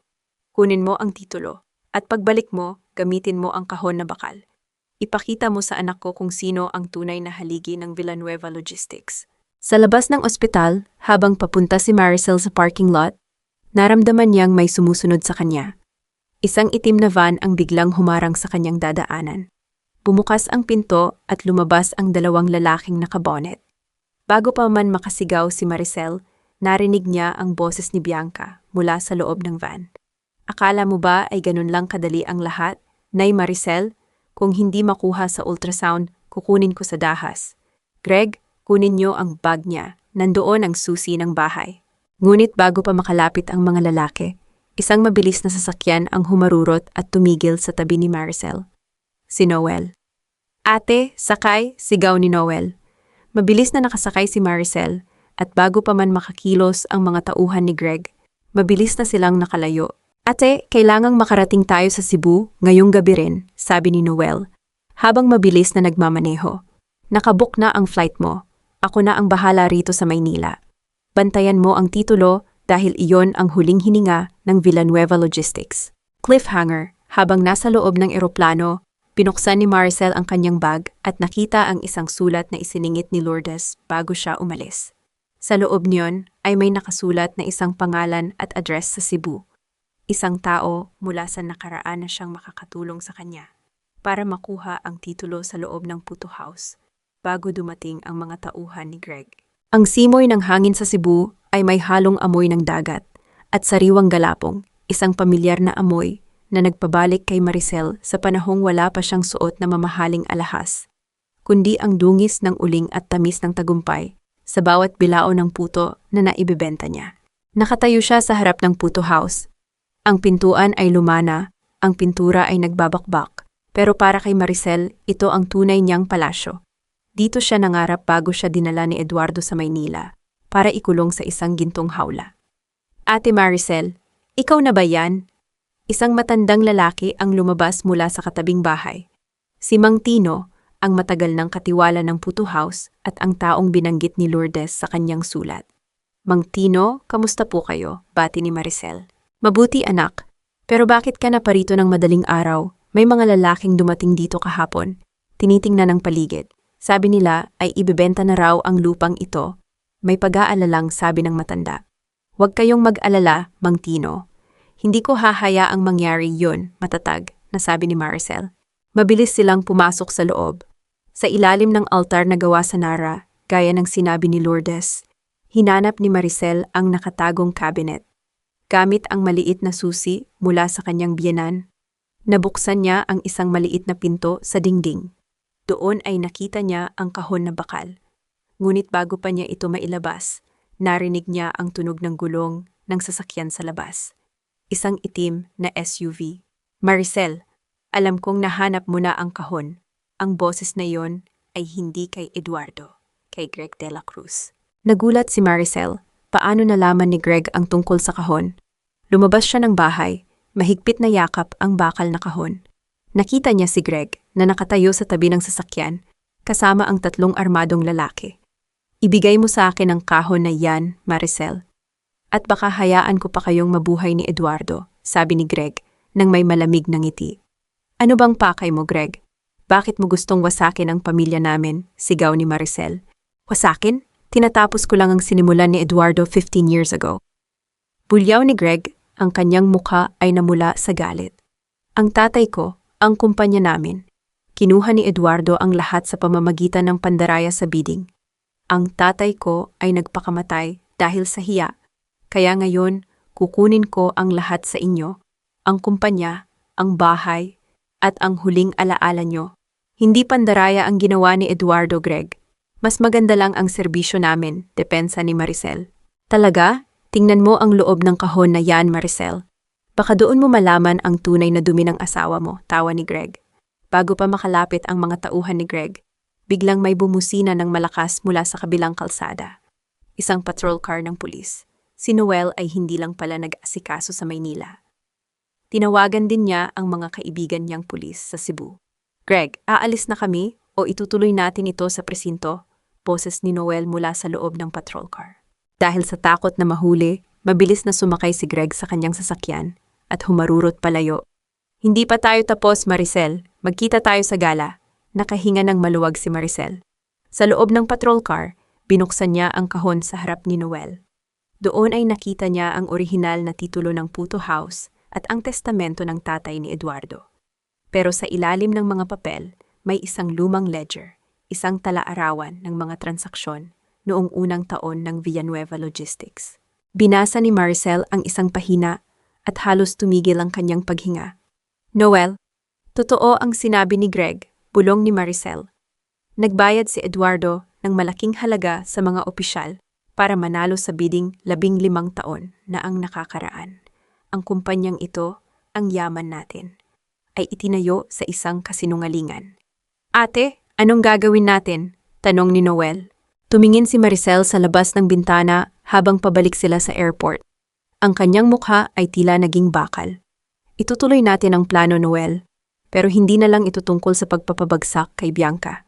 Kunin mo ang titulo at pagbalik mo, gamitin mo ang kahon na bakal. Ipakita mo sa anak ko kung sino ang tunay na haligi ng Villanueva Logistics. Sa labas ng ospital, habang papunta si Maricel sa parking lot, naramdaman niyang may sumusunod sa kanya. Isang itim na van ang biglang humarang sa kanyang dadaanan. Bumukas ang pinto at lumabas ang dalawang lalaking nakabonet. Bago pa man makasigaw si Maricel, narinig niya ang boses ni Bianca mula sa loob ng van. Akala mo ba ay ganun lang kadali ang lahat? Nay Maricel, kung hindi makuha sa ultrasound, kukunin ko sa dahas. Greg, kunin niyo ang bag niya. Nandoon ang susi ng bahay. Ngunit bago pa makalapit ang mga lalaki, isang mabilis na sasakyan ang humarurot at tumigil sa tabi ni Maricel. Si Noel. Ate, sakay, sigaw ni Noel. Mabilis na nakasakay si Maricel at bago pa man makakilos ang mga tauhan ni Greg, mabilis na silang nakalayo. Ate, kailangang makarating tayo sa Cebu ngayong gabi rin, sabi ni Noel, habang mabilis na nagmamaneho. Nakabook na ang flight mo. Ako na ang bahala rito sa Maynila. Bantayan mo ang titulo dahil iyon ang huling hininga ng Villanueva Logistics. Cliffhanger, habang nasa loob ng eroplano, binuksan ni Maricel ang kanyang bag at nakita ang isang sulat na isiningit ni Lourdes bago siya umalis. Sa loob niyon ay may nakasulat na isang pangalan at address sa Cebu. Isang tao mula sa nakaraan na siyang makakatulong sa kanya para makuha ang titulo sa loob ng Puto House bago dumating ang mga tauhan ni Greg. Ang simoy ng hangin sa Cebu ay may halong amoy ng dagat at sariwang galapong, isang pamilyar na amoy na nagpabalik kay Maricel sa panahong wala pa siyang suot na mamahaling alahas, kundi ang dungis ng uling at tamis ng tagumpay sa bawat bilao ng puto na naibebenta niya. Nakatayo siya sa harap ng Puto House. Ang pintuan ay lumana, ang pintura ay nagbabakbak, pero para kay Maricel, ito ang tunay niyang palasyo. Dito siya nangarap bago siya dinala ni Eduardo sa Maynila para ikulong sa isang gintong hawla. Ate Maricel, ikaw na ba yan? Isang matandang lalaki ang lumabas mula sa katabing bahay. Si Mang Tino, ang matagal ng katiwala ng Puto House at ang taong binanggit ni Lourdes sa kanyang sulat. Mang Tino, kamusta po kayo? Bati ni Maricel. Mabuti anak, pero bakit ka na parito ng madaling araw? May mga lalaking dumating dito kahapon. Tinitingnan ng paligid. Sabi nila ay ibebenta na raw ang lupang ito. May pag-aalalang sabi ng matanda. Huwag kayong mag-alala, Mang Tino. Hindi ko hahayaang mangyari yun, matatag, na sabi ni Maricel. Mabilis silang pumasok sa loob. Sa ilalim ng altar na gawa sa Nara, gaya ng sinabi ni Lourdes, hinanap ni Maricel ang nakatagong cabinet. Gamit ang maliit na susi mula sa kanyang biyenan, nabuksan niya ang isang maliit na pinto sa dingding. Doon ay nakita niya ang kahon na bakal. Ngunit bago pa niya ito mailabas, narinig niya ang tunog ng gulong ng sasakyan sa labas. Isang itim na SUV. Maricel, alam kong nahanap mo na ang kahon. Ang boses na iyon ay hindi kay Eduardo, kay Greg de la Cruz. Nagulat si Maricel. Paano nalaman ni Greg ang tungkol sa kahon? Lumabas siya ng bahay, mahigpit na yakap ang bakal na kahon. Nakita niya si Greg na nakatayo sa tabi ng sasakyan, kasama ang 3 armadong lalaki. Ibigay mo sa akin ang kahon na yan, Maricel. At baka hayaan ko pa kayong mabuhay ni Eduardo, sabi ni Greg, nang may malamig na ngiti. Ano bang pakay mo, Greg? Bakit mo gustong wasakin ang pamilya namin? Sigaw ni Maricel. Wasakin? Tinatapos ko lang ang sinimulan ni Eduardo 15 years ago. Bulyaw ni Greg, ang kanyang mukha ay namula sa galit. Ang tatay ko, ang kumpanya namin. Kinuha ni Eduardo ang lahat sa pamamagitan ng pandaraya sa bidding. Ang tatay ko ay nagpakamatay dahil sa hiya. Kaya ngayon, kukunin ko ang lahat sa inyo, ang kumpanya, ang bahay, at ang huling alaala nyo. Hindi pandaraya ang ginawa ni Eduardo, Greg. Mas maganda lang ang serbisyo namin, depensa ni Maricel. Talaga? Tingnan mo ang loob ng kahon na yan, Maricel. Baka doon mo malaman ang tunay na dumi ng asawa mo, tawa ni Greg. Bago pa makalapit ang mga tauhan ni Greg, biglang may bumusina ng malakas mula sa kabilang kalsada. Isang patrol car ng pulis. Si Noel ay hindi lang pala nag-asikaso sa Maynila. Tinawagan din niya ang mga kaibigan niyang pulis sa Cebu. Greg, aalis na kami o itutuloy natin ito sa presinto? Boses ni Noel mula sa loob ng patrol car. Dahil sa takot na mahuli, mabilis na sumakay si Greg sa kanyang sasakyan at humarurot palayo. Hindi pa tayo tapos, Maricel. Magkita tayo sa gala. Nakahinga ng maluwag si Maricel. Sa loob ng patrol car, binuksan niya ang kahon sa harap ni Noel. Doon ay nakita niya ang orihinal na titulo ng Puto House at ang testamento ng tatay ni Eduardo. Pero sa ilalim ng mga papel, may isang lumang ledger, isang tala-arawan ng mga transaksyon noong unang taon ng Villanueva Logistics. Binasa ni Maricel ang isang pahina at halos tumigil ang kanyang paghinga. Noel, totoo ang sinabi ni Greg, bulong ni Maricel. Nagbayad si Eduardo ng malaking halaga sa mga opisyal para manalo sa bidding 15 taon na ang nakakaraan. Ang kumpanyang ito, ang yaman natin, ay itinayo sa isang kasinungalingan. Ate, anong gagawin natin? Tanong ni Noel. Tumingin si Maricel sa labas ng bintana habang pabalik sila sa airport. Ang kanyang mukha ay tila naging bakal. Itutuloy natin ang plano, Noel. Pero hindi na lang ito tungkol sa pagpapabagsak kay Bianca.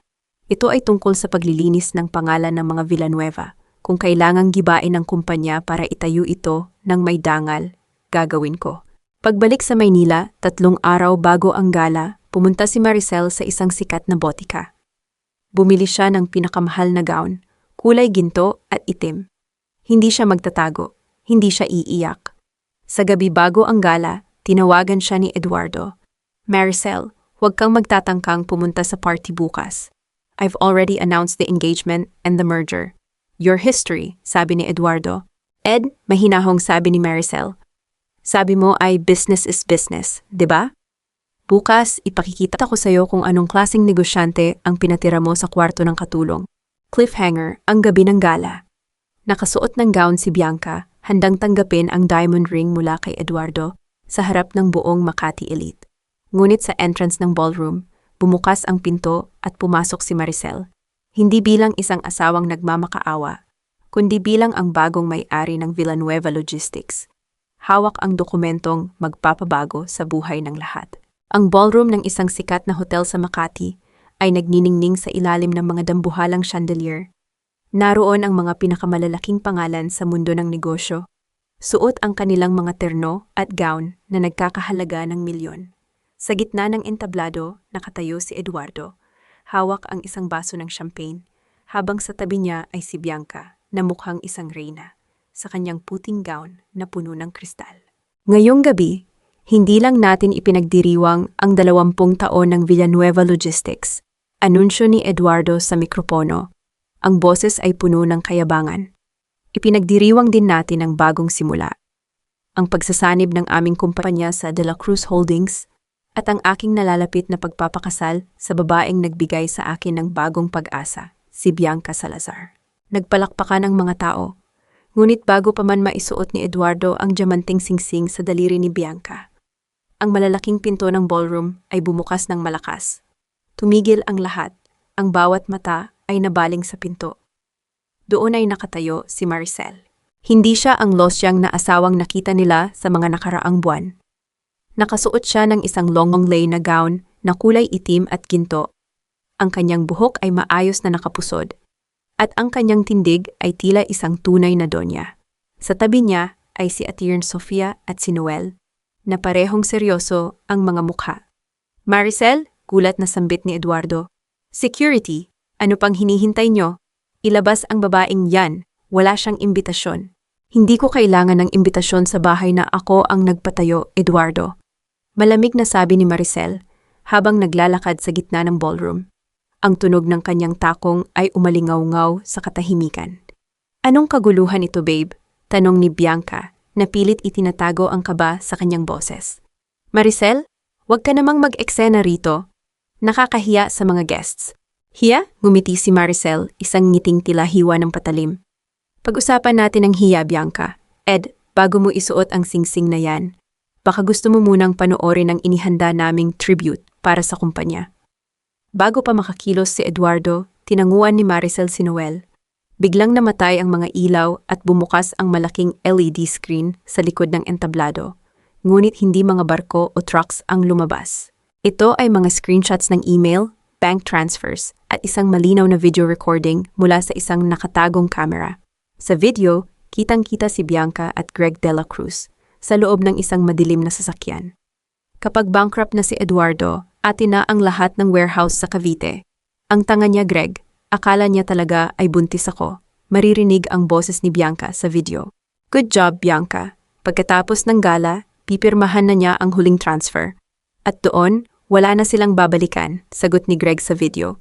Ito ay tungkol sa paglilinis ng pangalan ng mga Villanueva. Kung kailangang gibain ng kumpanya para itayo ito ng may dangal, gagawin ko. Pagbalik sa Maynila, 3 araw bago ang gala, pumunta si Maricel sa isang sikat na botika. Bumili siya ng pinakamahal na gown, kulay ginto at itim. Hindi siya magtatago, hindi siya iiyak. Sa gabi bago ang gala, tinawagan siya ni Eduardo. Maricel, huwag kang magtatangkang pumunta sa party bukas. I've already announced the engagement and the merger. Your history, sabi ni Eduardo. Ed, mahinahong sabi ni Maricel. Sabi mo ay business is business, di ba? Bukas, ipakikita ko sa'yo kung anong klaseng negosyante ang pinatira mo sa kwarto ng katulong. Cliffhanger, ang gabi ng gala. Nakasuot ng gown si Bianca, handang tanggapin ang diamond ring mula kay Eduardo sa harap ng buong Makati Elite. Ngunit sa entrance ng ballroom, bumukas ang pinto at pumasok si Maricel. Hindi bilang isang asawang nagmamakaawa, kundi bilang ang bagong may-ari ng Villanueva Logistics. Hawak ang dokumentong magpapabago sa buhay ng lahat. Ang ballroom ng isang sikat na hotel sa Makati ay nagniningning sa ilalim ng mga dambuhalang chandelier. Naroon ang mga pinakamalalaking pangalan sa mundo ng negosyo. Suot ang kanilang mga terno at gown na nagkakahalaga ng milyon. Sa gitna ng entablado, nakatayo si Eduardo. Hawak ang isang baso ng champagne, habang sa tabi niya ay si Bianca na mukhang isang reyna, sa kanyang puting gown na puno ng kristal. Ngayong gabi, hindi lang natin ipinagdiriwang ang 20 taon ng Villanueva Logistics. Anunsyo ni Eduardo sa mikropono. Ang boses ay puno ng kayabangan. Ipinagdiriwang din natin ang bagong simula. Ang pagsasanib ng aming kumpanya sa De La Cruz Holdings at ang aking nalalapit na pagpapakasal sa babaeng nagbigay sa akin ng bagong pag-asa, si Bianca Salazar. Nagpalakpakan ang mga tao. Ngunit bago pa man maisuot ni Eduardo ang diamanting singsing sa daliri ni Bianca, ang malalaking pinto ng ballroom ay bumukas ng malakas. Tumigil ang lahat. Ang bawat mata ay nabaling sa pinto. Doon ay nakatayo si Maricel. Hindi siya ang losyang na asawang nakita nila sa mga nakaraang buwan. Nakasuot siya ng isang long lay na gown na kulay itim at ginto. Ang kanyang buhok ay maayos na nakapusod. At ang kanyang tindig ay tila isang tunay na donya. Sa tabi niya ay si Atirn Sofia at si Noel, na parehong seryoso ang mga mukha. Maricel, gulat na sambit ni Eduardo. Security, ano pang hinihintay nyo? Ilabas ang babaeng yan, wala siyang imbitasyon. Hindi ko kailangan ng imbitasyon sa bahay na ako ang nagpatayo, Eduardo. Malamig na sabi ni Maricel, habang naglalakad sa gitna ng ballroom. Ang tunog ng kanyang takong ay umalingaw-ngaw sa katahimikan. Anong kaguluhan ito, babe? Tanong ni Bianca, na pilit itinatago ang kaba sa kanyang boses. Maricel, huwag ka namang mag-eksena rito. Nakakahiya sa mga guests. Hiya? Ngumiti si Maricel, isang ngiting tila hiwa ng patalim. Pag-usapan natin ang hiya, Bianca. Ed, bago mo isuot ang singsing na yan, baka gusto mo munang panoorin ang inihanda naming tribute para sa kumpanya. Bago pa makakilos si Eduardo, tinanguan ni Maricel si Noel. Biglang namatay ang mga ilaw at bumukas ang malaking LED screen sa likod ng entablado. Ngunit hindi mga barko o trucks ang lumabas. Ito ay mga screenshots ng email, bank transfers, at isang malinaw na video recording mula sa isang nakatagong camera. Sa video, kitang-kita si Bianca at Greg Dela Cruz sa loob ng isang madilim na sasakyan. Kapag bankrupt na si Eduardo, atin na ang lahat ng warehouse sa Cavite. Ang tanga niya, Greg, akala niya talaga ay buntis ako. Maririnig ang boses ni Bianca sa video. Good job, Bianca. Pagkatapos ng gala, pipirmahan na niya ang huling transfer. At doon, wala na silang babalikan, sagot ni Greg sa video.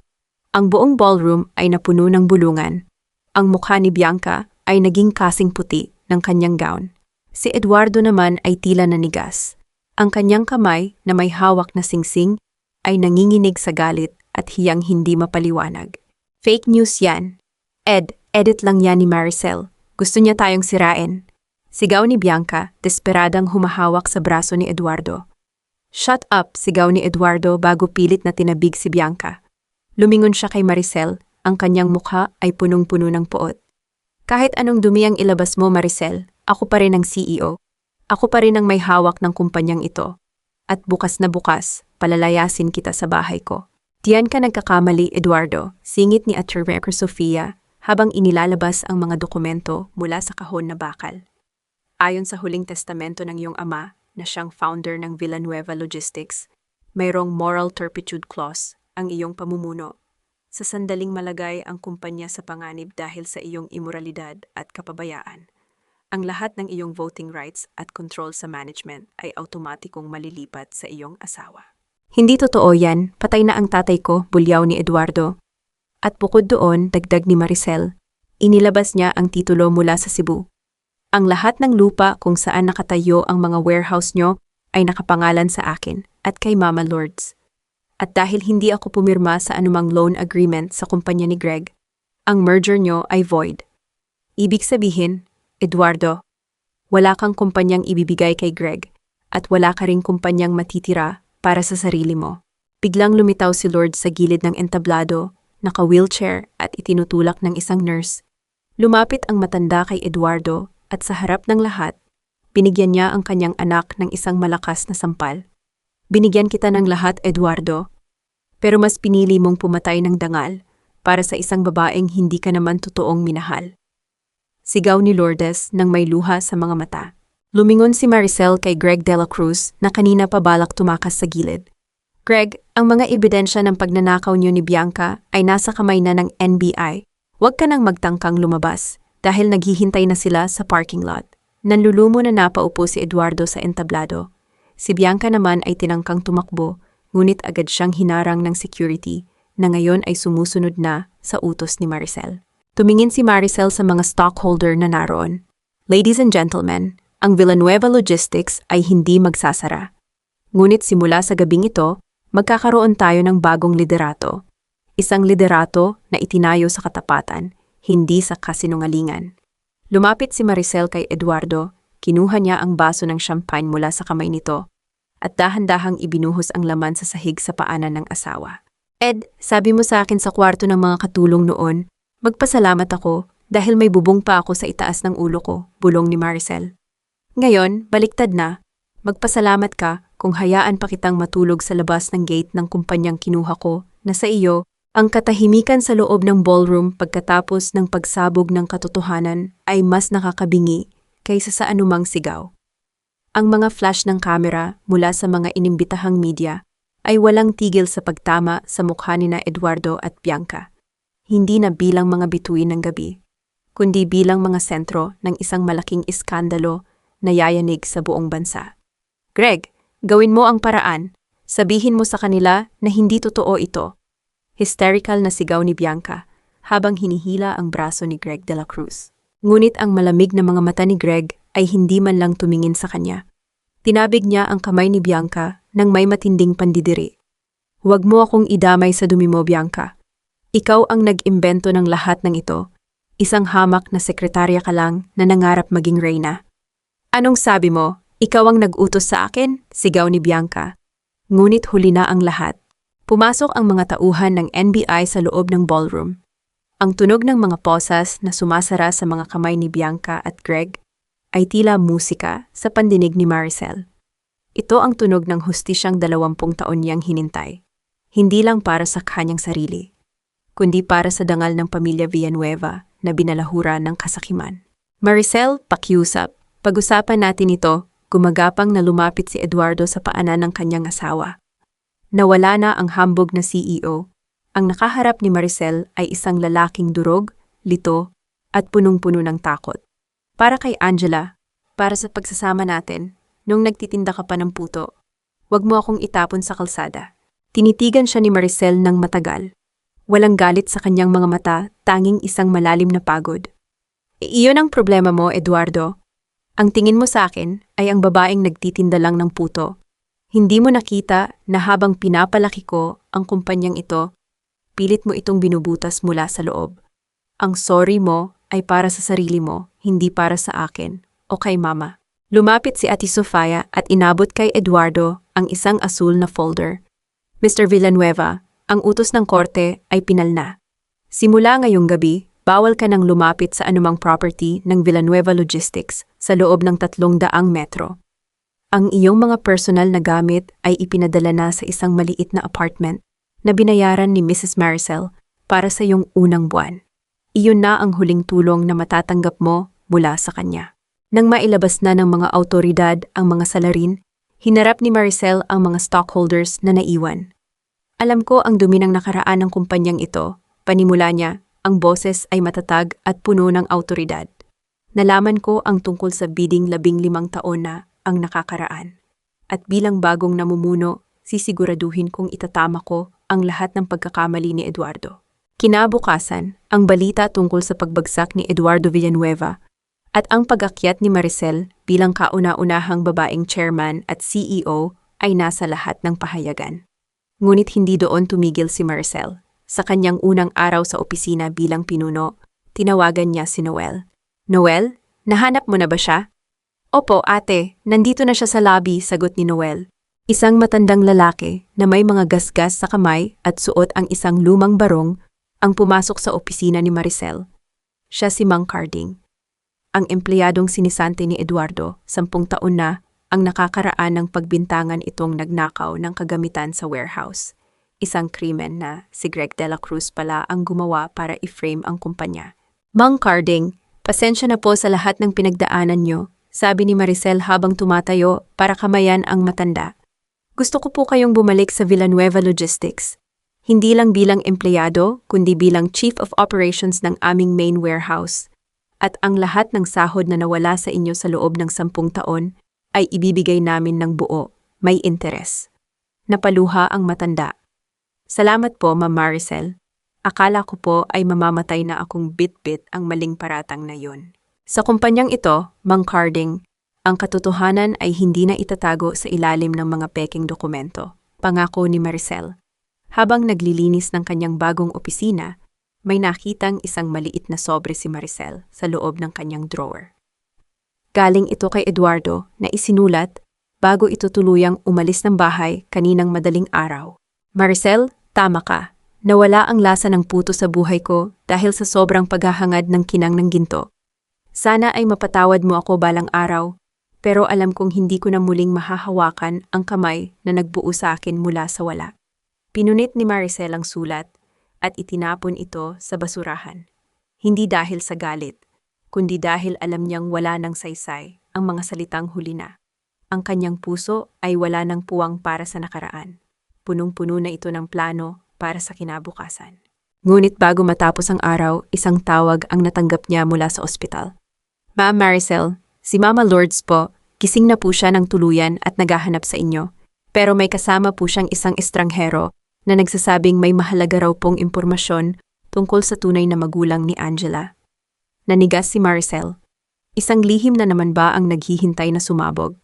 Ang buong ballroom ay napuno ng bulungan. Ang mukha ni Bianca ay naging kasing puti ng kanyang gown. Si Eduardo naman ay tila nanigas. Ang kanyang kamay na may hawak na singsing ay nanginginig sa galit at hiyang hindi mapaliwanag. Fake news yan. Ed, edit lang yan ni Maricel. Gusto niya tayong sirain. Sigaw ni Bianca, desperadang humahawak sa braso ni Eduardo. Shut up, sigaw ni Eduardo bago pilit na tinabig si Bianca. Lumingon siya kay Maricel, ang kanyang mukha ay punong-puno ng puot. Kahit anong dumi ang ilabas mo, Maricel, ako pa rin ang CEO. Ako pa rin ang may hawak ng kumpanyang ito. At bukas na bukas, palalayasin kita sa bahay ko. Diyan ka nagkakamali, Eduardo, singit ni Attorney Sofia habang inilalabas ang mga dokumento mula sa kahon na bakal. Ayon sa huling testamento ng iyong ama, na siyang founder ng Villanueva Logistics, mayroong moral turpitude clause ang iyong pamumuno. Sa sandaling malagay ang kumpanya sa panganib dahil sa iyong imoralidad at kapabayaan, ang lahat ng iyong voting rights at control sa management ay automatikong malilipat sa iyong asawa. Hindi totoo yan, patay na ang tatay ko, bulyaw ni Eduardo. At bukod doon, dagdag ni Maricel, inilabas niya ang titulo mula sa Cebu. Ang lahat ng lupa kung saan nakatayo ang mga warehouse nyo ay nakapangalan sa akin at kay Mama Lourdes. At dahil hindi ako pumirma sa anumang loan agreement sa kumpanya ni Greg, ang merger nyo ay void. Ibig sabihin, Eduardo, wala kang kumpanyang ibibigay kay Greg at wala ka ring kumpanyang matitira para sa sarili mo. Biglang lumitaw si Lourdes sa gilid ng entablado, naka-wheelchair at itinutulak ng isang nurse. Lumapit ang matanda kay Eduardo at sa harap ng lahat, binigyan niya ang kanyang anak ng isang malakas na sampal. Binigyan kita ng lahat, Eduardo, pero mas pinili mong pumatay ng dangal para sa isang babaeng hindi ka naman totoong minahal. Sigaw ni Lourdes nang may luha sa mga mata. Lumingon si Maricel kay Greg Dela Cruz na kanina pa balak tumakas sa gilid. Greg, ang mga ebidensya ng pagnanakaw niyo ni Bianca ay nasa kamay na ng NBI. Huwag ka nang magtangkang lumabas dahil naghihintay na sila sa parking lot. Nanlulumo na napaupo si Eduardo sa entablado. Si Bianca naman ay tinangkang tumakbo, ngunit agad siyang hinarang ng security na ngayon ay sumusunod na sa utos ni Maricel. Tumingin si Maricel sa mga stockholder na naroon. Ladies and gentlemen, ang Villanueva Logistics ay hindi magsasara. Ngunit simula sa gabing ito, magkakaroon tayo ng bagong liderato. Isang liderato na itinayo sa katapatan, hindi sa kasinungalingan. Lumapit si Maricel kay Eduardo, kinuha niya ang baso ng champagne mula sa kamay nito, at dahan-dahang ibinuhos ang laman sa sahig sa paanan ng asawa. Ed, sabi mo sa akin sa kwarto ng mga katulong noon, magpasalamat ako dahil may bubong pa ako sa itaas ng ulo ko, bulong ni Maricel. Ngayon, baliktad na. Magpasalamat ka kung hayaan pa kitang matulog sa labas ng gate ng kumpanyang kinuha ko na sa iyo, ang katahimikan sa loob ng ballroom pagkatapos ng pagsabog ng katotohanan ay mas nakakabingi kaysa sa anumang sigaw. Ang mga flash ng kamera mula sa mga inimbitahang media ay walang tigil sa pagtama sa mukha ni na Eduardo at Bianca. Hindi na bilang mga bituin ng gabi, kundi bilang mga sentro ng isang malaking iskandalo na yayanig sa buong bansa. Greg, gawin mo ang paraan. Sabihin mo sa kanila na hindi totoo ito. Hysterical na sigaw ni Bianca habang hinihila ang braso ni Greg de la Cruz. Ngunit ang malamig na mga mata ni Greg ay hindi man lang tumingin sa kanya. Tinabig niya ang kamay ni Bianca nang may matinding pandidiri. Huwag mo akong idamay sa dumi mo, Bianca. Ikaw ang nag-imbento ng lahat ng ito. Isang hamak na sekretarya ka lang na nangarap maging reyna. Anong sabi mo? Ikaw ang nag-utos sa akin? Sigaw ni Bianca. Ngunit huli na ang lahat. Pumasok ang mga tauhan ng NBI sa loob ng ballroom. Ang tunog ng mga posas na sumasara sa mga kamay ni Bianca at Greg ay tila musika sa pandinig ni Maricel. Ito ang tunog ng hustisyang 20 taon niyang hinintay. Hindi lang para sa kanyang sarili, kundi para sa dangal ng pamilya Villanueva na binalahura ng kasakiman. Maricel, pakiusap. Pag-usapan natin ito, gumagapang na lumapit si Eduardo sa paanan ng kanyang asawa. Nawala na ang hambog na CEO. Ang nakaharap ni Maricel ay isang lalaking durog, lito, at punong-puno ng takot. Para kay Angela, para sa pagsasama natin, nung nagtitinda ka pa ng puto, wag mo akong itapon sa kalsada. Tinitigan siya ni Maricel ng matagal. Walang galit sa kanyang mga mata, tanging isang malalim na pagod. Iyon ang problema mo, Eduardo. Ang tingin mo sa akin ay ang babaeng nagtitinda lang ng puto. Hindi mo nakita na habang pinapalaki ko ang kumpanyang ito, pilit mo itong binubutas mula sa loob. Ang sorry mo ay para sa sarili mo, hindi para sa akin o kay mama. Lumapit si Ate Sofia at inabot kay Eduardo ang isang asul na folder. Mr. Villanueva, ang utos ng korte ay pinalna. Simula ngayong gabi, bawal ka nang lumapit sa anumang property ng Villanueva Logistics sa loob ng 300 metro. Ang iyong mga personal na gamit ay ipinadala na sa isang maliit na apartment na binayaran ni Mrs. Maricel para sa iyong unang buwan. Iyon na ang huling tulong na matatanggap mo mula sa kanya. Nang mailabas na ng mga awtoridad ang mga salarin, hinarap ni Maricel ang mga stockholders na naiwan. Alam ko ang dumi ng nakaraan ng kumpanyang ito. Panimula niya, ang boses ay matatag at puno ng awtoridad. Nalaman ko ang tungkol sa bidding 15 taon na ang nakakaraan. At bilang bagong namumuno, sisiguraduhin kong itatama ko ang lahat ng pagkakamali ni Eduardo. Kinabukasan, ang balita tungkol sa pagbagsak ni Eduardo Villanueva at ang pag-akyat ni Maricel bilang kauna-unahang babaeng chairman at CEO ay nasa lahat ng pahayagan. Ngunit hindi doon tumigil si Maricel. Sa kanyang unang araw sa opisina bilang pinuno, tinawagan niya si Noel. Noel, nahanap mo na ba siya? Opo, ate, nandito na siya sa lobby, sagot ni Noel. Isang matandang lalaki na may mga gasgas sa kamay at suot ang isang lumang barong ang pumasok sa opisina ni Maricel. Siya si Mang Carding. Ang empleyadong sinisante ni Eduardo, 10 taon na, ang nakakaraan ng pagbintangan itong nagnakaw ng kagamitan sa warehouse. Isang krimen na si Greg de la Cruz pala ang gumawa para i-frame ang kumpanya. Mang Carding, pasensya na po sa lahat ng pinagdaanan niyo, sabi ni Maricel habang tumatayo para kamayan ang matanda. Gusto ko po kayong bumalik sa Villanueva Logistics. Hindi lang bilang empleyado, kundi bilang Chief of Operations ng aming main warehouse. At ang lahat ng sahod na nawala sa inyo sa loob ng 10 taon ay ibibigay namin ng buo, may interes. Napaluha ang matanda. Salamat po, Ma'am Maricel. Akala ko po ay mamamatay na akong bit-bit ang maling paratang na yun. Sa kumpanyang ito, Mang Carding, ang katotohanan ay hindi na itatago sa ilalim ng mga peking dokumento, pangako ni Maricel. Habang naglilinis ng kanyang bagong opisina, May nakitang isang maliit na sobre si Maricel sa loob ng kanyang drawer. Galing ito kay Eduardo na isinulat bago ito tuluyang umalis ng bahay kaninang madaling araw. Maricel, tama ka. Nawala ang lasa ng puto sa buhay ko dahil sa sobrang paghahangad ng kinang ng ginto. Sana ay mapatawad mo ako balang araw, pero alam kong hindi ko na muling mahahawakan ang kamay na nagbuo sa akin mula sa wala. Pinunit ni Maricel ang sulat at itinapon ito sa basurahan. Hindi dahil sa galit, kundi dahil alam niyang wala ng saysay ang mga salitang huli na. Ang kanyang puso ay wala ng puwang para sa nakaraan. Punong-puno na ito ng plano para sa kinabukasan. Ngunit bago matapos ang araw, isang tawag ang natanggap niya mula sa ospital. Ma'am Maricel, si Mama Lourdes po, gising na po siya ng tuluyan at naghahanap sa inyo. Pero may kasama po siyang isang estranghero na nagsasabing may mahalaga raw pong impormasyon tungkol sa tunay na magulang ni Angela. Nanigas si Maricel. Isang lihim na naman ba ang naghihintay na sumabog?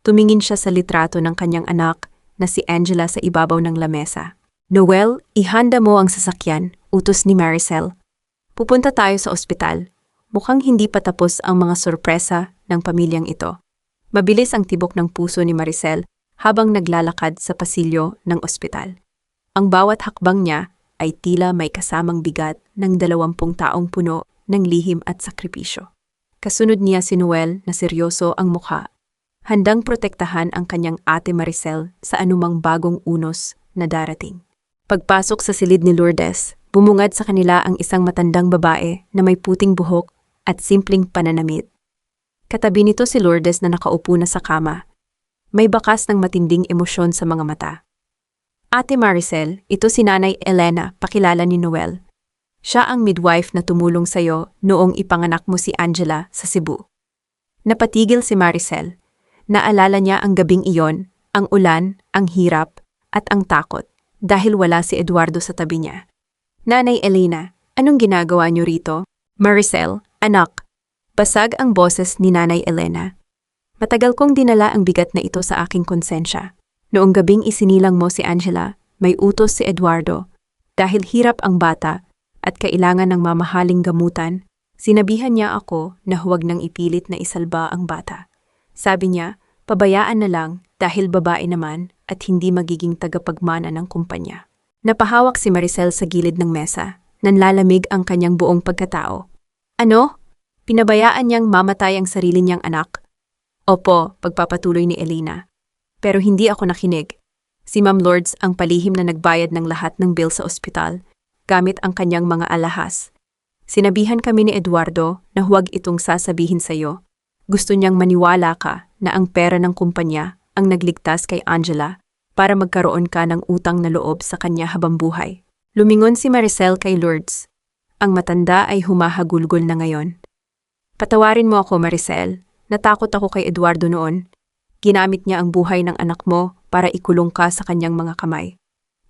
Tumingin siya sa litrato ng kanyang anak na si Angela sa ibabaw ng lamesa. Noel, ihanda mo ang sasakyan, utos ni Maricel. Pupunta tayo sa ospital. Mukhang hindi pa tapos ang mga sorpresa ng pamilyang ito. Mabilis ang tibok ng puso ni Maricel habang naglalakad sa pasilyo ng ospital. Ang bawat hakbang niya ay tila may kasamang bigat ng 20 taong puno ng lihim at sakripisyo. Kasunod niya si Noel na seryoso ang mukha, handang protektahan ang kanyang ate Maricel sa anumang bagong unos na darating. Pagpasok sa silid ni Lourdes, bumungad sa kanila ang isang matandang babae na may puting buhok at simpleng pananamit. Katabi nito si Lourdes na nakaupo na sa kama. May bakas ng matinding emosyon sa mga mata. Ate Maricel, ito si Nanay Elena, pakilala ni Noel. Siya ang midwife na tumulong sa'yo noong ipanganak mo si Angela sa Cebu. Napatigil si Maricel. Naalala niya ang gabing iyon, ang ulan, ang hirap, at ang takot, dahil wala si Eduardo sa tabi niya. Nanay Elena, anong ginagawa niyo rito? Maricel, anak. Basag ang boses ni Nanay Elena. Matagal kong dinala ang bigat na ito sa aking konsensya. Noong gabing isinilang mo si Angela, may utos si Eduardo. Dahil hirap ang bata at kailangan ng mamahaling gamutan, sinabihan niya ako na huwag nang ipilit na isalba ang bata. Sabi niya, pabayaan na lang dahil babae naman at hindi magiging tagapagmana ng kumpanya. Napahawak si Maricel sa gilid ng mesa. Nanlalamig ang kanyang buong pagkatao. Ano? Pinabayaan niyang mamatay ang sarili niyang anak? Opo, pagpapatuloy ni Elena. Pero hindi ako nakinig. Si Ma'am Lourdes ang palihim na nagbayad ng lahat ng bill sa ospital, gamit ang kanyang mga alahas. Sinabihan kami ni Eduardo na huwag itong sasabihin sa'yo. Gusto niyang maniwala ka na ang pera ng kumpanya ang nagligtas kay Angela para magkaroon ka ng utang na loob sa kanya habang buhay. Lumingon si Maricel kay Lourdes. Ang matanda ay humahagulgol na ngayon. Patawarin mo ako, Maricel. Natakot ako kay Eduardo noon. Ginamit niya ang buhay ng anak mo para ikulong ka sa kanyang mga kamay.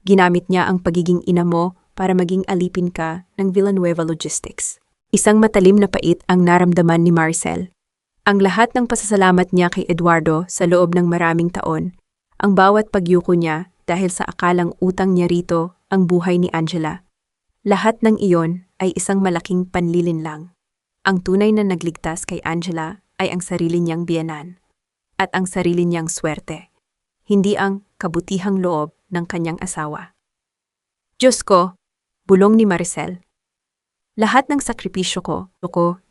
Ginamit niya ang pagiging ina mo para maging alipin ka ng Villanueva Logistics. Isang matalim na pait ang naramdaman ni Maricel. Ang lahat ng pasasalamat niya kay Eduardo sa loob ng maraming taon, ang bawat pagyuko niya dahil sa akalang utang niya rito ang buhay ni Angela. Lahat ng iyon ay isang malaking panlilinlang. Ang tunay na nagligtas kay Angela ay ang sarili niyang biyenan at ang sarili niyang swerte, hindi ang kabutihang loob ng kanyang asawa. Diyos ko, bulong ni Maricel. Lahat ng sakripisyo ko,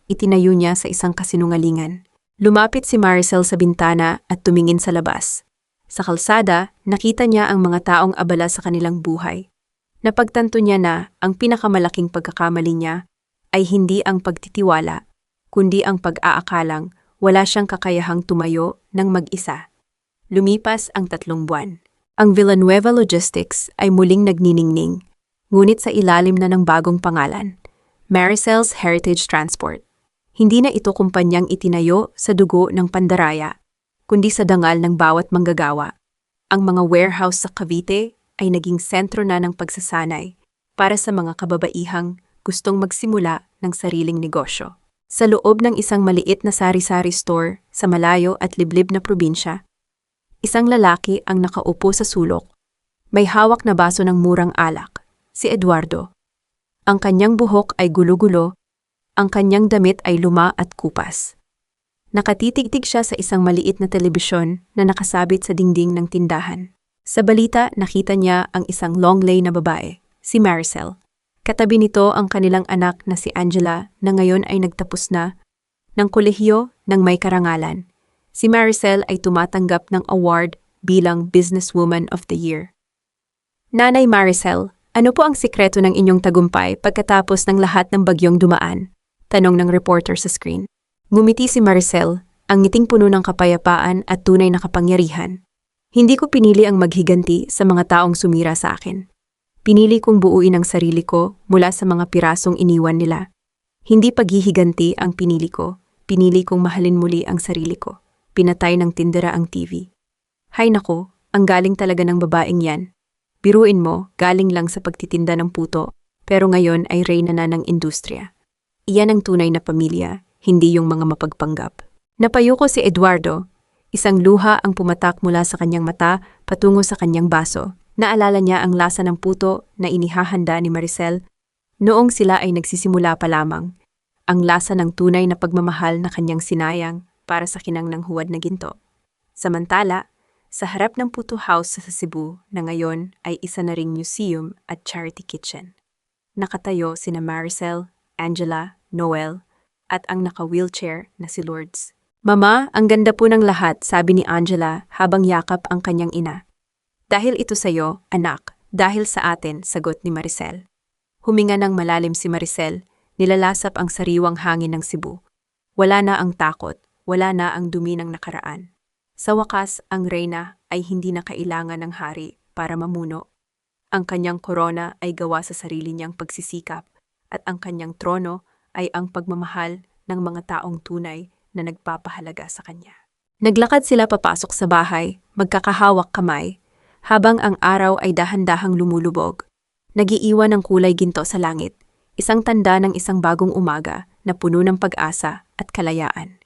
itinayo niya sa isang kasinungalingan. Lumapit si Maricel sa bintana at tumingin sa labas. Sa kalsada, nakita niya ang mga taong abala sa kanilang buhay. Napagtanto niya na ang pinakamalaking pagkakamali niya ay hindi ang pagtitiwala, kundi ang pag-aakalang wala siyang kakayahang tumayo ng mag-isa. Lumipas ang 3 buwan. Ang Villanueva Logistics ay muling nagniningning, ngunit sa ilalim na ng bagong pangalan, Maricel's Heritage Transport. Hindi na ito kumpanyang itinayo sa dugo ng pandaraya, kundi sa dangal ng bawat manggagawa. Ang mga warehouse sa Cavite ay naging sentro na ng pagsasanay para sa mga kababaihang gustong magsimula ng sariling negosyo. Sa loob ng isang maliit na sari-sari store sa malayo at liblib na probinsya, isang lalaki ang nakaupo sa sulok. May hawak na baso ng murang alak, si Eduardo. Ang kanyang buhok ay gulo-gulo, ang kanyang damit ay luma at kupas. Nakatitig-tig siya sa isang maliit na telebisyon na nakasabit sa dingding ng tindahan. Sa balita, nakita niya ang isang long lay na babae, si Maricel. Katabi nito ang kanilang anak na si Angela na ngayon ay nagtapos na ng kolehiyo ng may karangalan. Si Maricel ay tumatanggap ng award bilang Businesswoman of the Year. Nanay Maricel, ano po ang sikreto ng inyong tagumpay pagkatapos ng lahat ng bagyong dumaan? Tanong ng reporter sa screen. Ngumiti si Maricel, ang ngiting puno ng kapayapaan at tunay na kapangyarihan. Hindi ko pinili ang maghiganti sa mga taong sumira sa akin. Pinili kong buuin ang sarili ko mula sa mga pirasong iniwan nila. Hindi paghihiganti ang pinili ko, pinili kong mahalin muli ang sarili ko. Pinatay ng tindera ang TV. Hay nako, ang galing talaga ng babaeng yan. Biruin mo, galing lang sa pagtitinda ng puto, pero ngayon ay reyna na ng industriya. Iyan ang tunay na pamilya, hindi yung mga mapagpanggap. Napayo ko si Eduardo. Isang luha ang pumatak mula sa kanyang mata patungo sa kanyang baso. Naalala niya ang lasa ng puto na inihahanda ni Maricel noong sila ay nagsisimula pa lamang. Ang lasa ng tunay na pagmamahal na kanyang sinayang para sa kinang ng huwad na ginto. Samantala, sa harap ng Puto House sa Cebu na ngayon ay isa na ring museum at charity kitchen. Nakatayo sina Maricel, Angela, Noel, at ang naka-wheelchair na si Lourdes. Mama, ang ganda po ng lahat, sabi ni Angela habang yakap ang kanyang ina. Dahil ito sa'yo, anak, dahil sa atin, sagot ni Maricel. Huminga ng malalim si Maricel, nilalasap ang sariwang hangin ng Cebu. Wala na ang takot, wala na ang dumi ng nakaraan. Sa wakas, ang reyna ay hindi na kailangan ng hari para mamuno. Ang kanyang korona ay gawa sa sarili niyang pagsisikap at ang kanyang trono ay ang pagmamahal ng mga taong tunay na nagpapahalaga sa kanya. Naglakad sila papasok sa bahay, magkakahawak kamay, habang ang araw ay dahan-dahang lumulubog. Nagiiwan ng kulay ginto sa langit, isang tanda ng isang bagong umaga na puno ng pag-asa at kalayaan.